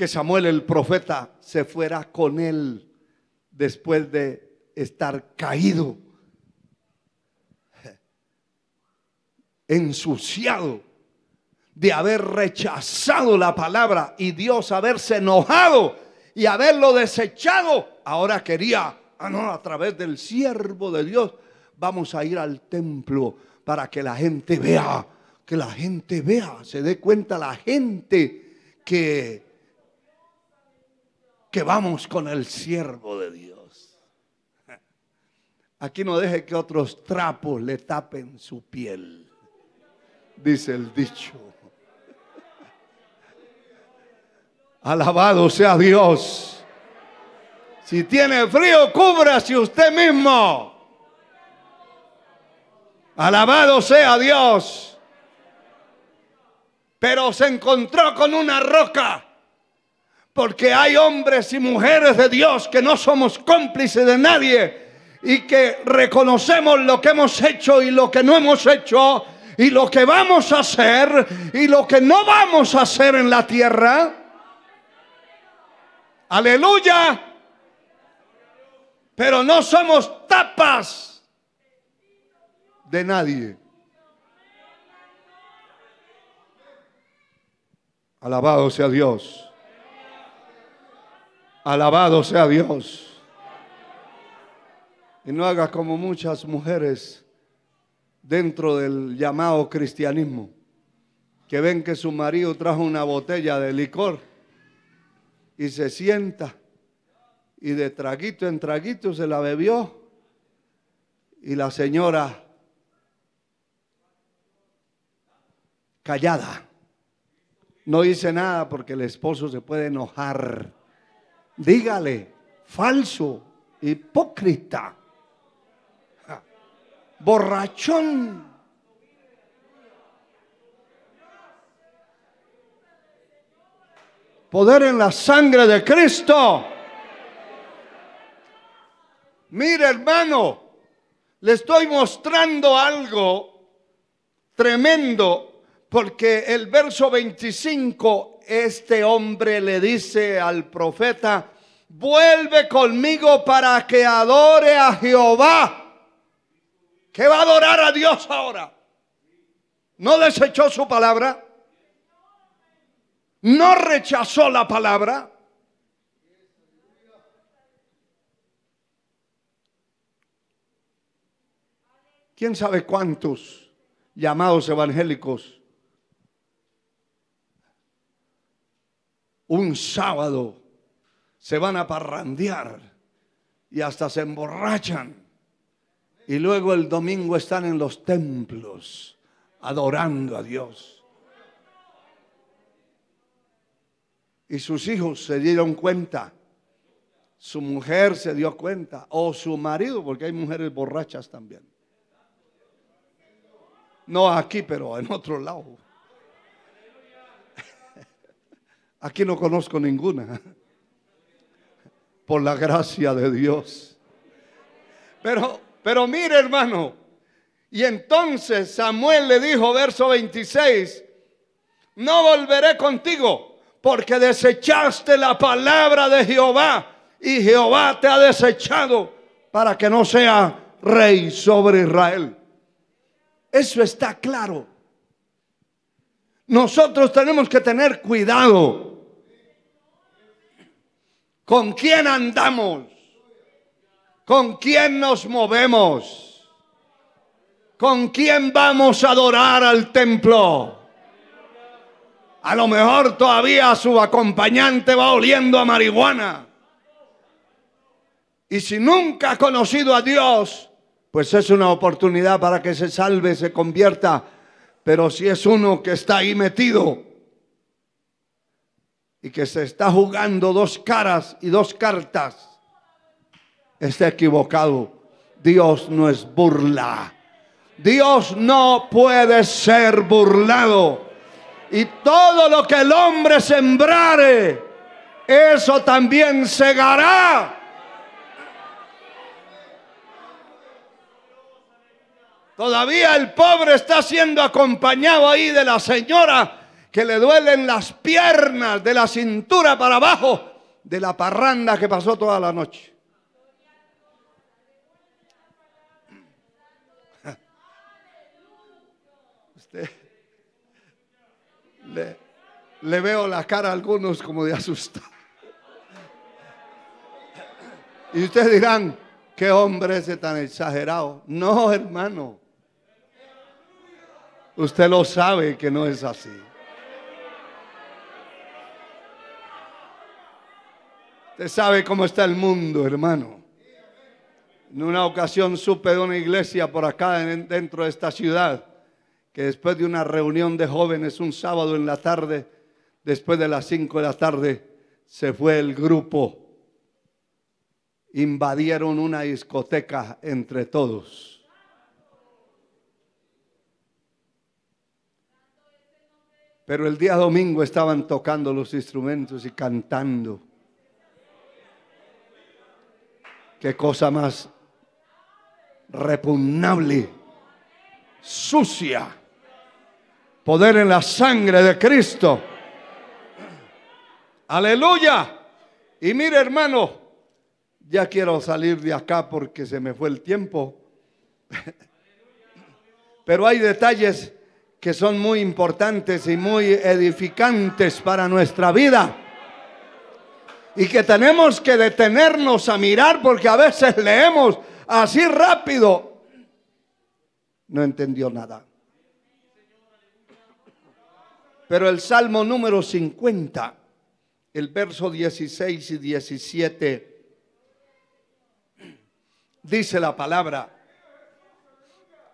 Samuel el profeta se fuera con él después de estar caído, ensuciado, de haber rechazado la palabra y Dios haberse enojado y haberlo desechado. Ahora quería, a través del siervo de Dios, vamos a ir al templo para que la gente vea, se dé cuenta la gente que vamos con el siervo de Dios. Aquí no deje que otros trapos le tapen su piel, dice el dicho. Alabado sea Dios. Si tiene frío, cúbrase usted mismo. Alabado sea Dios. Pero se encontró con una roca, porque hay hombres y mujeres de Dios que no somos cómplices de nadie y que reconocemos lo que hemos hecho y lo que no hemos hecho y lo que vamos a hacer y lo que no vamos a hacer en la tierra. Aleluya. Pero no somos tapas de nadie. Alabado sea Dios. Alabado sea Dios. Y no haga como muchas mujeres dentro del llamado cristianismo, que ven que su marido trajo una botella de licor y se sienta y de traguito en traguito se la bebió, y la señora callada, no dice nada porque el esposo se puede enojar. Dígale, falso, hipócrita, borrachón. Poder en la sangre de Cristo. Mire, hermano, le estoy mostrando algo tremendo, porque el verso 25, este hombre le dice al profeta: vuelve conmigo para que adore a Jehová. ¿Qué va a adorar a Dios ahora? ¿No desechó su palabra? ¿No rechazó la palabra? ¿Quién sabe cuántos llamados evangélicos un sábado se van a parrandear y hasta se emborrachan, y luego el domingo están en los templos adorando a Dios? Y sus hijos se dieron cuenta, su mujer se dio cuenta, o su marido, porque hay mujeres borrachas también. No aquí, pero en otro lado. Aquí no conozco ninguna, por la gracia de Dios. Pero mire, hermano, y entonces Samuel le dijo, verso 26, no volveré contigo, porque desechaste la palabra de Jehová, y Jehová te ha desechado para que no sea rey sobre Israel. Eso está claro. Nosotros tenemos que tener cuidado con quién andamos, con quién nos movemos, con quién vamos a adorar al templo. A lo mejor todavía su acompañante va oliendo a marihuana. Y si nunca ha conocido a Dios, pues es una oportunidad para que se salve, se convierta. Pero si es uno que está ahí metido y que se está jugando dos caras y dos cartas, está equivocado. Dios no es burla. Dios no puede ser burlado. Y todo lo que el hombre sembrare, eso también segará. Todavía el pobre está siendo acompañado ahí de la señora que le duelen las piernas de la cintura para abajo de la parranda que pasó toda la noche. Usted le veo la cara a algunos como de asustado. Y ustedes dirán, ¿qué hombre ese tan exagerado? No, hermano. Usted lo sabe que no es así. Usted sabe cómo está el mundo, hermano. En una ocasión supe de una iglesia por acá dentro de esta ciudad, que después de una reunión de jóvenes un sábado en la tarde, después de las 5 de la tarde, se fue el grupo. Invadieron una discoteca entre todos. Pero el día domingo estaban tocando los instrumentos y cantando. Qué cosa más repugnable, sucia. Poder en la sangre de Cristo. Aleluya. Y mire, hermano, ya quiero salir de acá porque se me fue el tiempo. Pero hay detalles que son muy importantes y muy edificantes para nuestra vida, y que tenemos que detenernos a mirar, porque a veces leemos así rápido. No entendió nada. Pero el Salmo número 50, el verso 16 y 17, dice la palabra.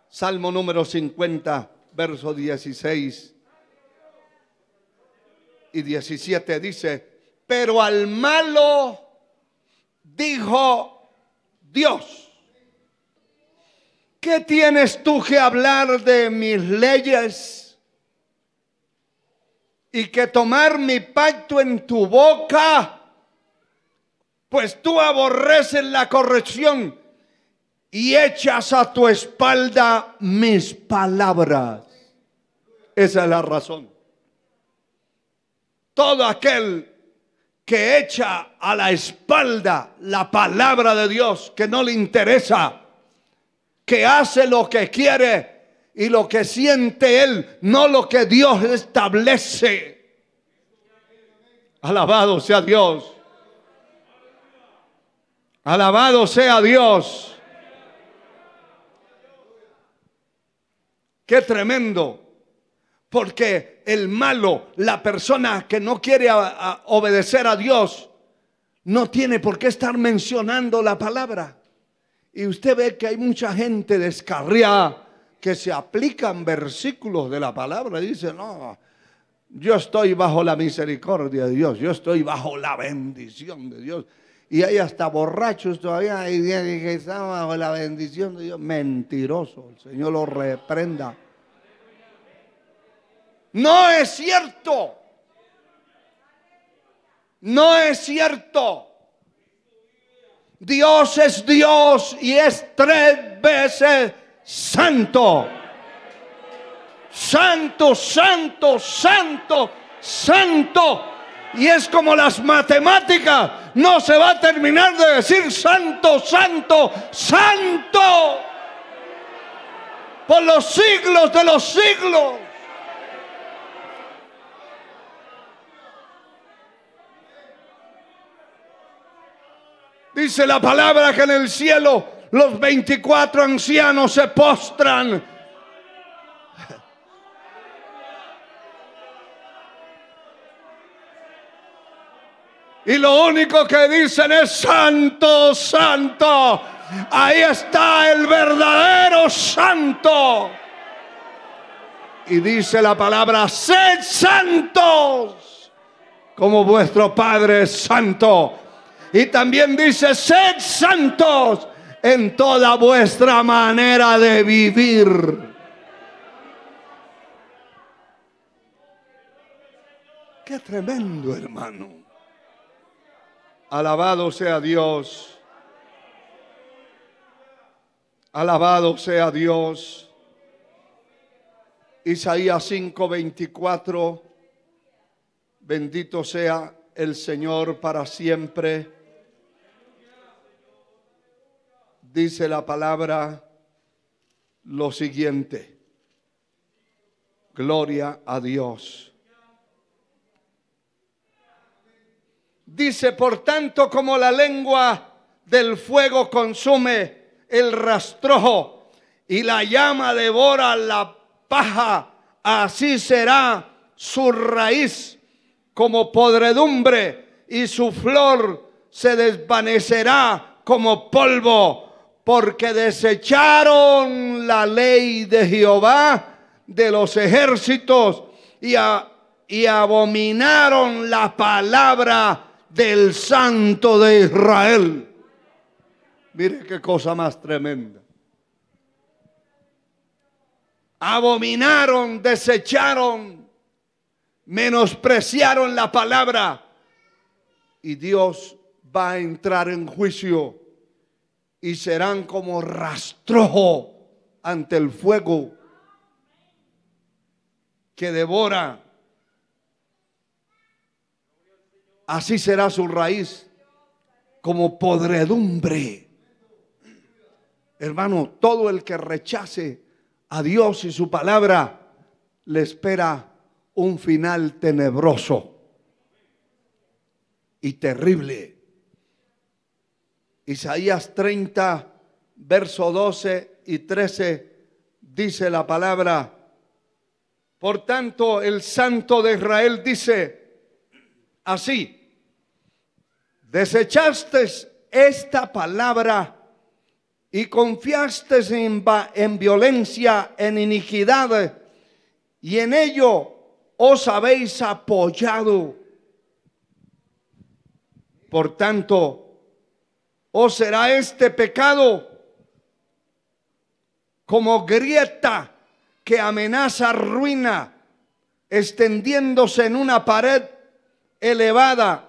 Salmo número 50, verso 16 y 17 dice: pero al malo dijo Dios. ¿Qué tienes tú que hablar de mis leyes y que tomar mi pacto en tu boca? Pues tú aborreces la corrección y echas a tu espalda mis palabras. Esa es la razón. Todo aquel que echa a la espalda la palabra de Dios, que no le interesa, que hace lo que quiere y lo que siente él, no lo que Dios establece. Alabado sea Dios. Alabado sea Dios. Qué tremendo. Porque el malo, la persona que no quiere obedecer a Dios, no tiene por qué estar mencionando la palabra. Y usted ve que hay mucha gente descarriada que se aplican versículos de la palabra y dice, no, yo estoy bajo la misericordia de Dios, yo estoy bajo la bendición de Dios. Y hay hasta borrachos todavía y que están bajo la bendición de Dios. Mentiroso, el Señor lo reprenda. No es cierto. No es cierto. Dios es Dios y es 3 veces santo. Santo, santo, santo, santo. Y es como las matemáticas. No se va a terminar de decir santo, santo, santo. Por los siglos de los siglos. Dice la palabra que en el cielo los 24 ancianos se postran. Y lo único que dicen es santo, santo. Ahí está el verdadero santo. Y dice la palabra, sed santos, como vuestro Padre es santo. Y también dice, sed santos en toda vuestra manera de vivir. Qué tremendo, hermano. Alabado sea Dios. Alabado sea Dios. Isaías 5:24. Bendito sea el Señor para siempre. Dice la palabra lo siguiente. Gloria a Dios. Dice, por tanto, como la lengua del fuego consume el rastrojo y la llama devora la paja, así será su raíz como podredumbre y su flor se desvanecerá como polvo. Porque desecharon la ley de Jehová de los ejércitos y abominaron la palabra del Santo de Israel. Mire qué cosa más tremenda. Abominaron, desecharon, menospreciaron la palabra. Y Dios va a entrar en juicio. Y serán como rastrojo ante el fuego que devora. Así será su raíz, como podredumbre. Hermano, todo el que rechace a Dios y su palabra, le espera un final tenebroso y terrible. Isaías 30, verso 12 y 13, dice la palabra. Por tanto, el Santo de Israel dice así: desechasteis esta palabra y confiasteis en violencia, en iniquidad, y en ello os habéis apoyado. Por tanto, ¿O será este pecado como grieta que amenaza ruina, extendiéndose en una pared elevada,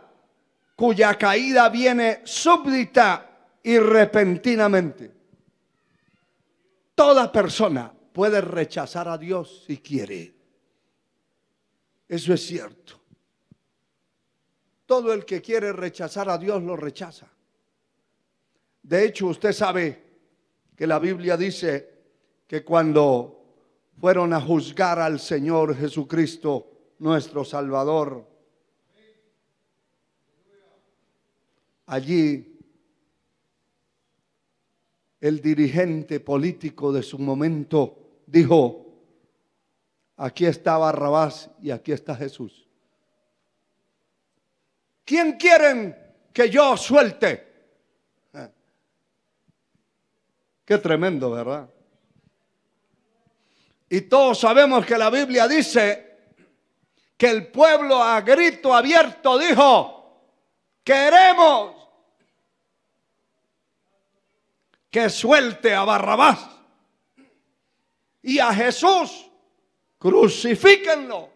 cuya caída viene súbdita y repentinamente? Toda persona puede rechazar a Dios si quiere. Eso es cierto. Todo el que quiere rechazar a Dios lo rechaza. De hecho, usted sabe que la Biblia dice que cuando fueron a juzgar al Señor Jesucristo, nuestro Salvador, allí el dirigente político de su momento dijo: aquí está Barrabás y aquí está Jesús. ¿Quién quieren que yo suelte? Qué tremendo, ¿verdad? Y todos sabemos que la Biblia dice que el pueblo a grito abierto dijo: queremos que suelte a Barrabás y a Jesús crucifíquenlo,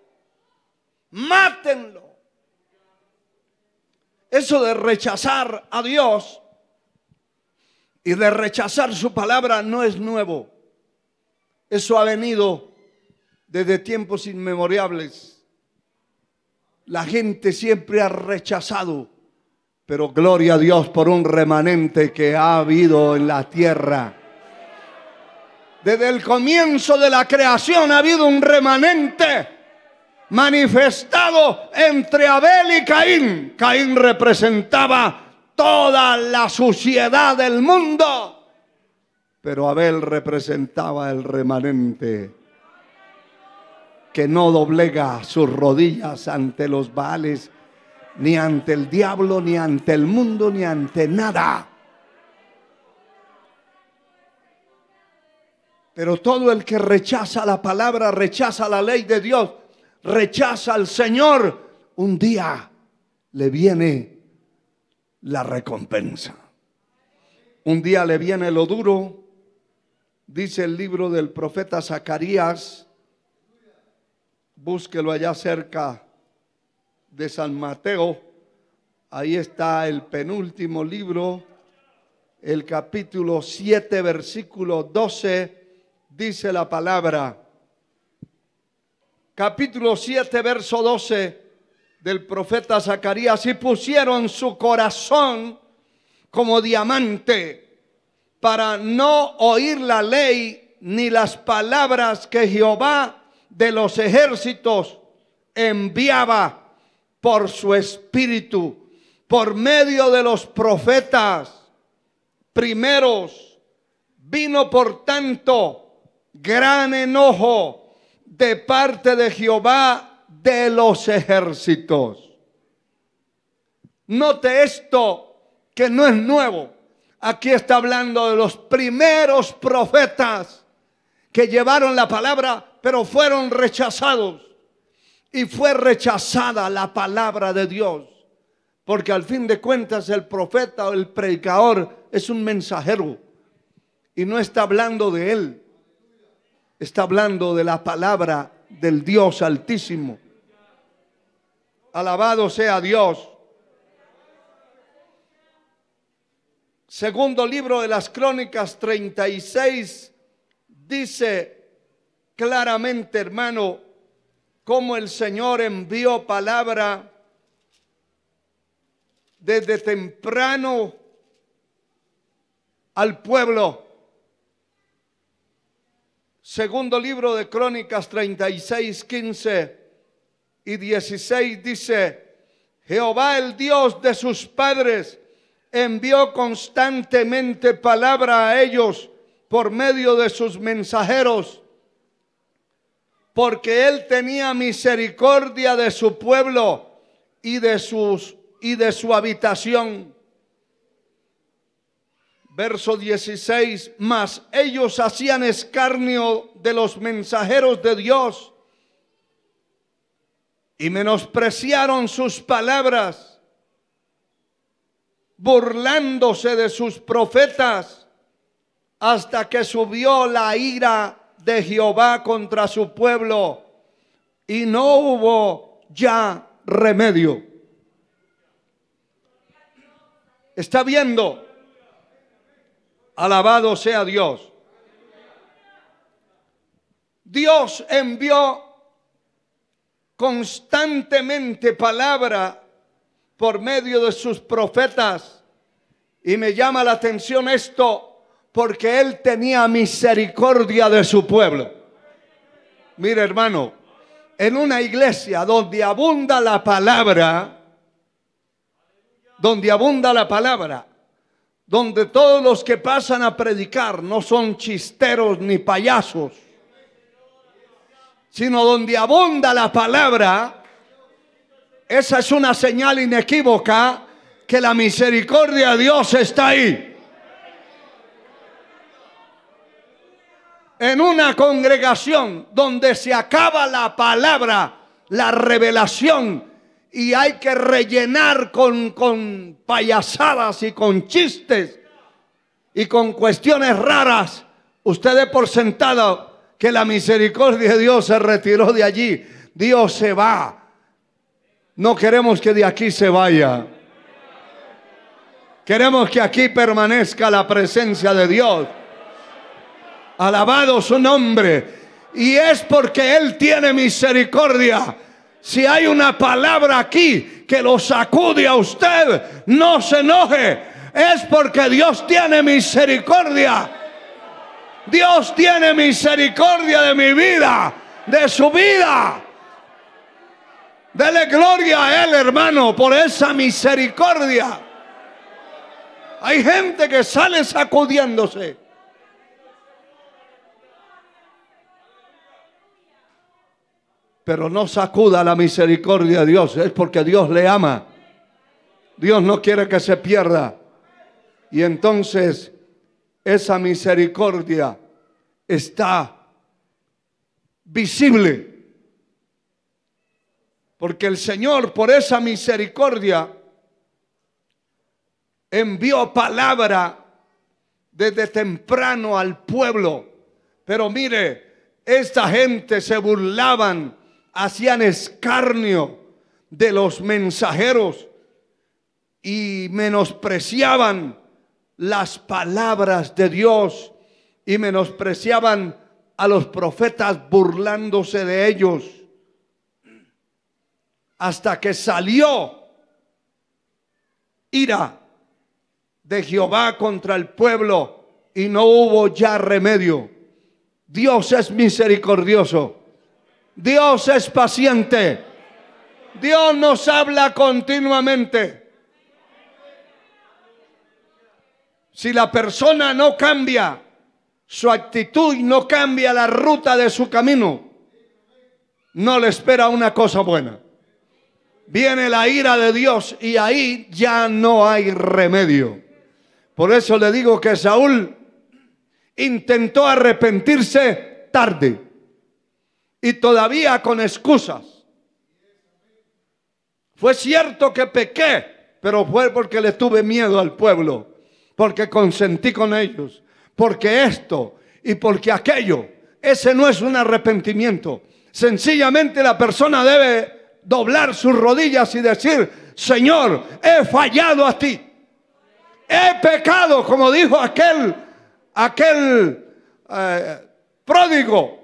mátenlo. Eso de rechazar a Dios y de rechazar su palabra no es nuevo. Eso ha venido desde tiempos inmemorables. La gente siempre ha rechazado, pero gloria a Dios por un remanente que ha habido en la tierra. Desde el comienzo de la creación ha habido un remanente manifestado entre Abel y Caín. Caín representaba toda la suciedad del mundo, pero Abel representaba el remanente que no doblega sus rodillas ante los Baales, ni ante el diablo, ni ante el mundo, ni ante nada. Pero todo el que rechaza la palabra, rechaza la ley de Dios, rechaza al Señor, un día le viene la recompensa. Un día le viene lo duro. Dice el libro del profeta Zacarías, búsquelo allá cerca de San Mateo, ahí está el penúltimo libro, el capítulo 7, versículo 12, dice la palabra, capítulo 7, verso 12 del profeta Zacarías: y pusieron su corazón como diamante para no oír la ley ni las palabras que Jehová de los ejércitos enviaba por su espíritu, por medio de los profetas primeros. Vino por tanto gran enojo de parte de Jehová de los ejércitos. Note esto, que no es nuevo. Aquí está hablando de los primeros profetas que llevaron la palabra, pero fueron rechazados. Y fue rechazada la palabra de Dios, porque al fin de cuentas el profeta o el predicador es un mensajero y no está hablando de él, está hablando de la palabra del Dios Altísimo. Alabado sea Dios. Segundo libro de las Crónicas 36 dice claramente, hermano, cómo el Señor envió palabra desde temprano al pueblo. Segundo libro de Crónicas 36, 15 y 16 dice: Jehová, el Dios de sus padres, envió constantemente palabra a ellos por medio de sus mensajeros, porque él tenía misericordia de su pueblo y de su habitación. Verso 16: mas ellos hacían escarnio de los mensajeros de Dios y menospreciaron sus palabras. burlándose de sus profetas, hasta que subió la ira de Jehová contra su pueblo y no hubo ya remedio. ¿Está viendo? Alabado sea Dios. Dios envió constantemente palabra por medio de sus profetas, y me llama la atención esto porque Él tenía misericordia de su pueblo. Mire, hermano, en una iglesia donde abunda la palabra, donde todos los que pasan a predicar no son chisteros ni payasos, sino donde abunda la palabra, esa es una señal inequívoca que la misericordia de Dios está ahí. En una congregación donde se acaba la palabra, la revelación, y hay que rellenar con payasadas y con chistes y con cuestiones raras, usted dé por sentado que la misericordia de Dios se retiró de allí. Dios se va. No queremos que de aquí se vaya. Queremos que aquí permanezca la presencia de Dios. Alabado su nombre. Y es porque Él tiene misericordia. Si hay una palabra aquí que lo sacude a usted, no se enoje. Es porque Dios tiene misericordia. Dios tiene misericordia de mi vida, de su vida. Dele gloria a Él, hermano, por esa misericordia. Hay gente que sale sacudiéndose. Pero no sacuda la misericordia de Dios. Es porque Dios le ama. Dios no quiere que se pierda. Y entonces esa misericordia está visible. Porque el Señor, por esa misericordia, envió palabra desde temprano al pueblo. Pero mire, esta gente se burlaban, hacían escarnio de los mensajeros y menospreciaban las palabras de Dios y menospreciaban a los profetas burlándose de ellos. Hasta que salió ira de Jehová contra el pueblo y no hubo ya remedio. Dios es misericordioso. Dios es paciente. Dios nos habla continuamente. Si la persona no cambia su actitud y no cambia la ruta de su camino, no le espera una cosa buena. Viene la ira de Dios y ahí ya no hay remedio. Por eso le digo que Saúl intentó arrepentirse tarde y todavía con excusas. Fue cierto que pequé, pero fue porque le tuve miedo al pueblo, porque consentí con ellos, porque esto y porque aquello. Ese no es un arrepentimiento. Sencillamente la persona debe doblar sus rodillas y decir: Señor, he fallado a ti, he pecado, como dijo aquel pródigo,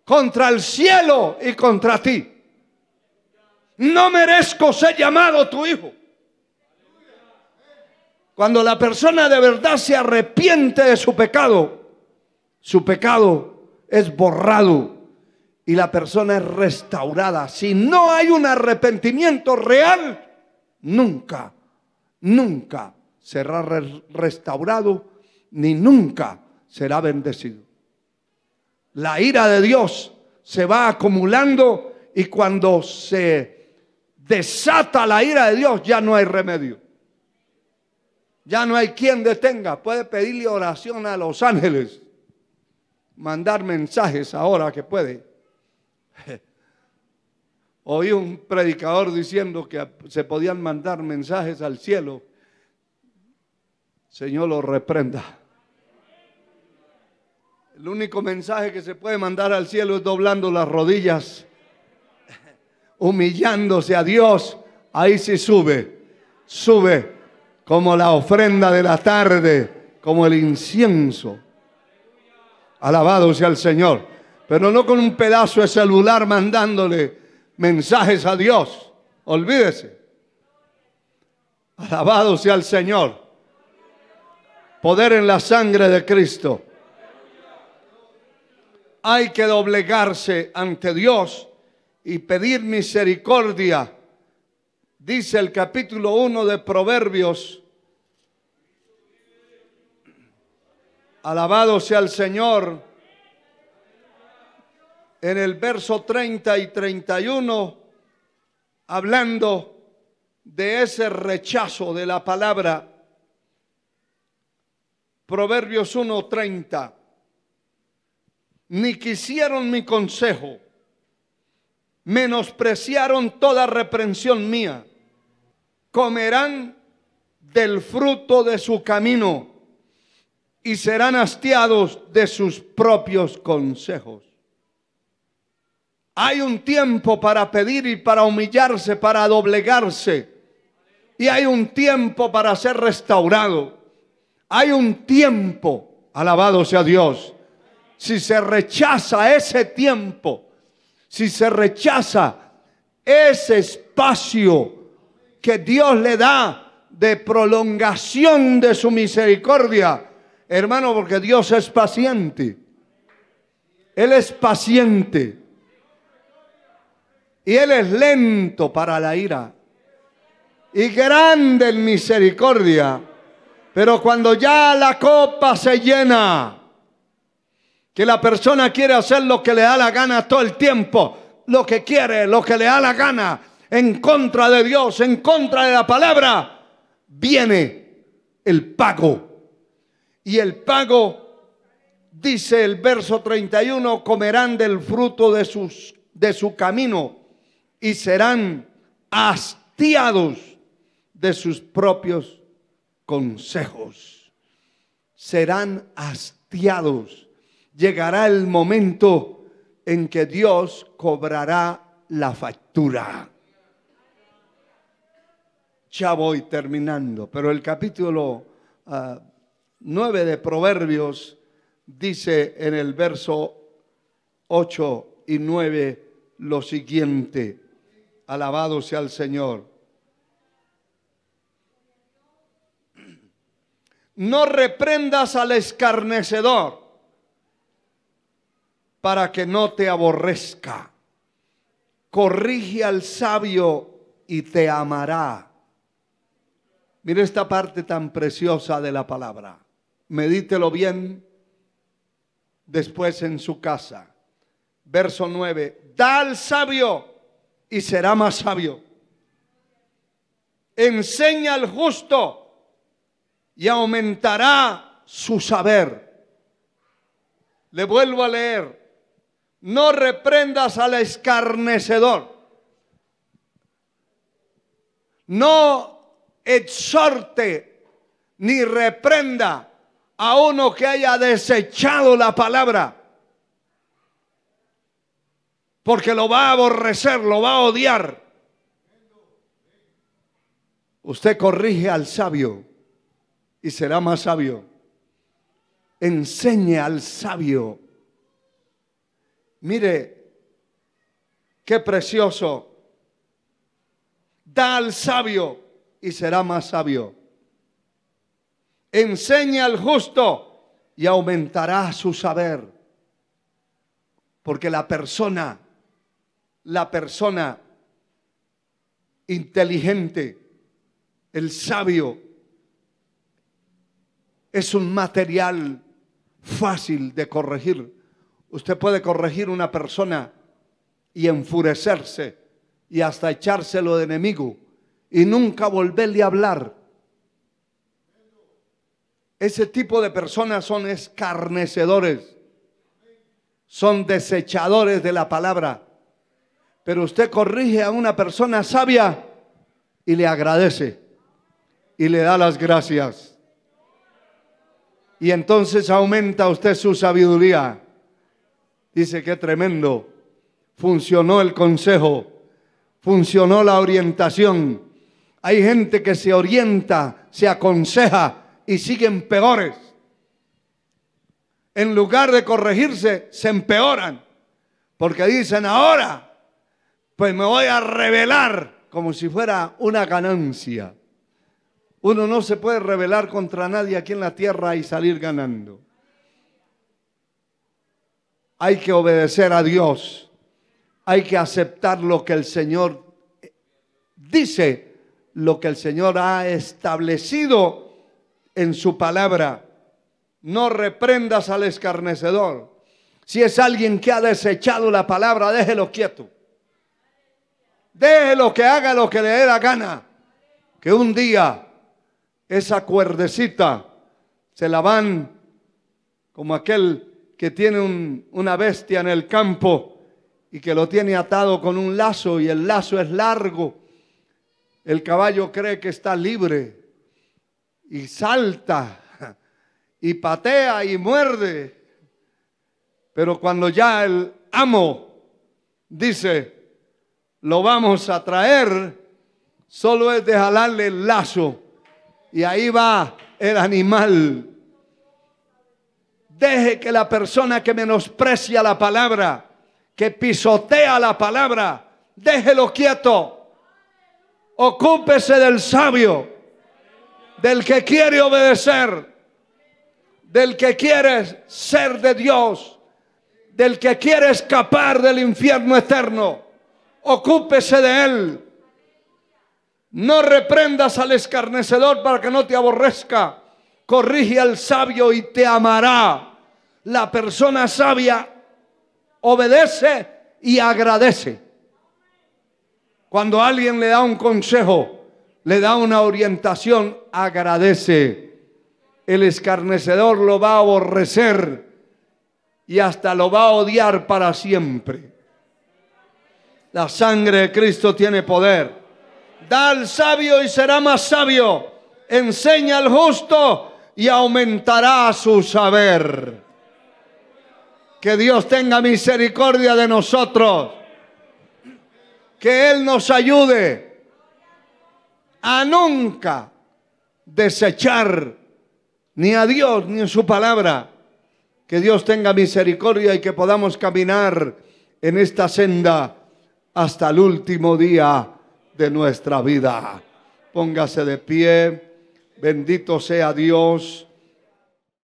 contra el cielo y contra ti. No merezco ser llamado tu hijo. Cuando la persona de verdad se arrepiente de su pecado es borrado y la persona es restaurada. Si no hay un arrepentimiento real, nunca será restaurado ni nunca será bendecido. La ira de Dios se va acumulando y cuando se desata la ira de Dios ya no hay remedio. Ya no hay quien detenga. Puede pedirle oración a los ángeles, mandar mensajes ahora que puede. Oí un predicador diciendo que se podían mandar mensajes al cielo Señor lo reprenda. El único mensaje que se puede mandar al cielo es doblando las rodillas, humillándose a Dios. Ahí sí sube, sube como la ofrenda de la tarde, como el incienso. Alabado sea el Señor. Pero no con un pedazo de celular mandándole mensajes a Dios. Olvídese. Alabado sea el Señor. Poder en la sangre de Cristo. Hay que doblegarse ante Dios y pedir misericordia. Dice el capítulo 1 de Proverbios. Alabado sea el Señor. En el verso 30 y 31, hablando de ese rechazo de la palabra. Proverbios 1:30. Ni quisieron mi consejo, menospreciaron toda reprensión mía. Comerán del fruto de su camino y serán hastiados de sus propios consejos. Hay un tiempo para pedir y para humillarse, para doblegarse. Y hay un tiempo para ser restaurado. Hay un tiempo, alabado sea Dios. Si se rechaza ese tiempo, si se rechaza ese espacio que Dios le da de prolongación de su misericordia, hermano, porque Dios es paciente. Él es paciente. Y Él es lento para la ira. Y grande en misericordia. Pero cuando ya la copa se llena, que la persona quiere hacer lo que le da la gana todo el tiempo, lo que quiere, lo que le da la gana, en contra de Dios, en contra de la palabra, viene el pago. Y el pago, dice el verso 31, comerán del fruto de su camino y serán hastiados de sus propios consejos. Serán hastiados. Llegará el momento en que Dios cobrará la factura. Ya voy terminando, pero el capítulo 9 de Proverbios dice en el verso 8 y 9 lo siguiente. Alabado sea el Señor. No reprendas al escarnecedor, para que no te aborrezca. Corrige al sabio y te amará. Mire esta parte tan preciosa de la palabra. Medítelo bien después en su casa. Verso 9. Da al sabio y será más sabio. Enseña al justo y aumentará su saber. Le vuelvo a leer. No reprendas al escarnecedor. No exhorte ni reprenda a uno que haya desechado la palabra. Porque lo va a aborrecer, lo va a odiar. Usted corrige al sabio y será más sabio. Enseñe al sabio. Mire, qué precioso. Da al sabio y será más sabio. Enseña al justo y aumentará su saber. Porque la persona inteligente, el sabio, es un material fácil de corregir. Usted puede corregir una persona y enfurecerse y hasta echárselo de enemigo y nunca volverle a hablar. Ese tipo de personas son escarnecedores, son desechadores de la palabra. Pero usted corrige a una persona sabia y le agradece y le da las gracias. Y entonces aumenta usted su sabiduría. Dice, qué tremendo. Funcionó el consejo. Funcionó la orientación. Hay gente que se orienta, se aconseja y siguen peores. En lugar de corregirse, se empeoran. Porque dicen, ahora, pues me voy a rebelar como si fuera una ganancia. Uno no se puede rebelar contra nadie aquí en la tierra y salir ganando. Hay que obedecer a Dios. Hay que aceptar lo que el Señor dice, lo que el Señor ha establecido en su palabra. No reprendas al escarnecedor. Si es alguien que ha desechado la palabra, déjelo quieto. Déjelo que haga lo que le dé la gana. Que un día esa cuerdecita se la van como aquel que tiene una bestia en el campo y que lo tiene atado con un lazo y el lazo es largo. El caballo cree que está libre y salta y patea y muerde. Pero cuando ya el amo dice, lo vamos a traer, solo es de jalarle el lazo y ahí va el animal. Deje que la persona que menosprecia la palabra, que pisotea la palabra, déjelo quieto. Ocúpese del sabio, del que quiere obedecer, del que quiere ser de Dios, del que quiere escapar del infierno eterno. Ocúpese de él. No reprendas al escarnecedor para que no te aborrezca. Corrige al sabio y te amará. La persona sabia obedece y agradece. Cuando alguien le da un consejo, le da una orientación, agradece. El escarnecedor lo va a aborrecer y hasta lo va a odiar para siempre. La sangre de Cristo tiene poder. Da al sabio y será más sabio. Enseña al justo y aumentará su saber. Que Dios tenga misericordia de nosotros. Que Él nos ayude a nunca desechar ni a Dios ni en su palabra. Que Dios tenga misericordia y que podamos caminar en esta senda hasta el último día de nuestra vida. Póngase de pie. Bendito sea Dios.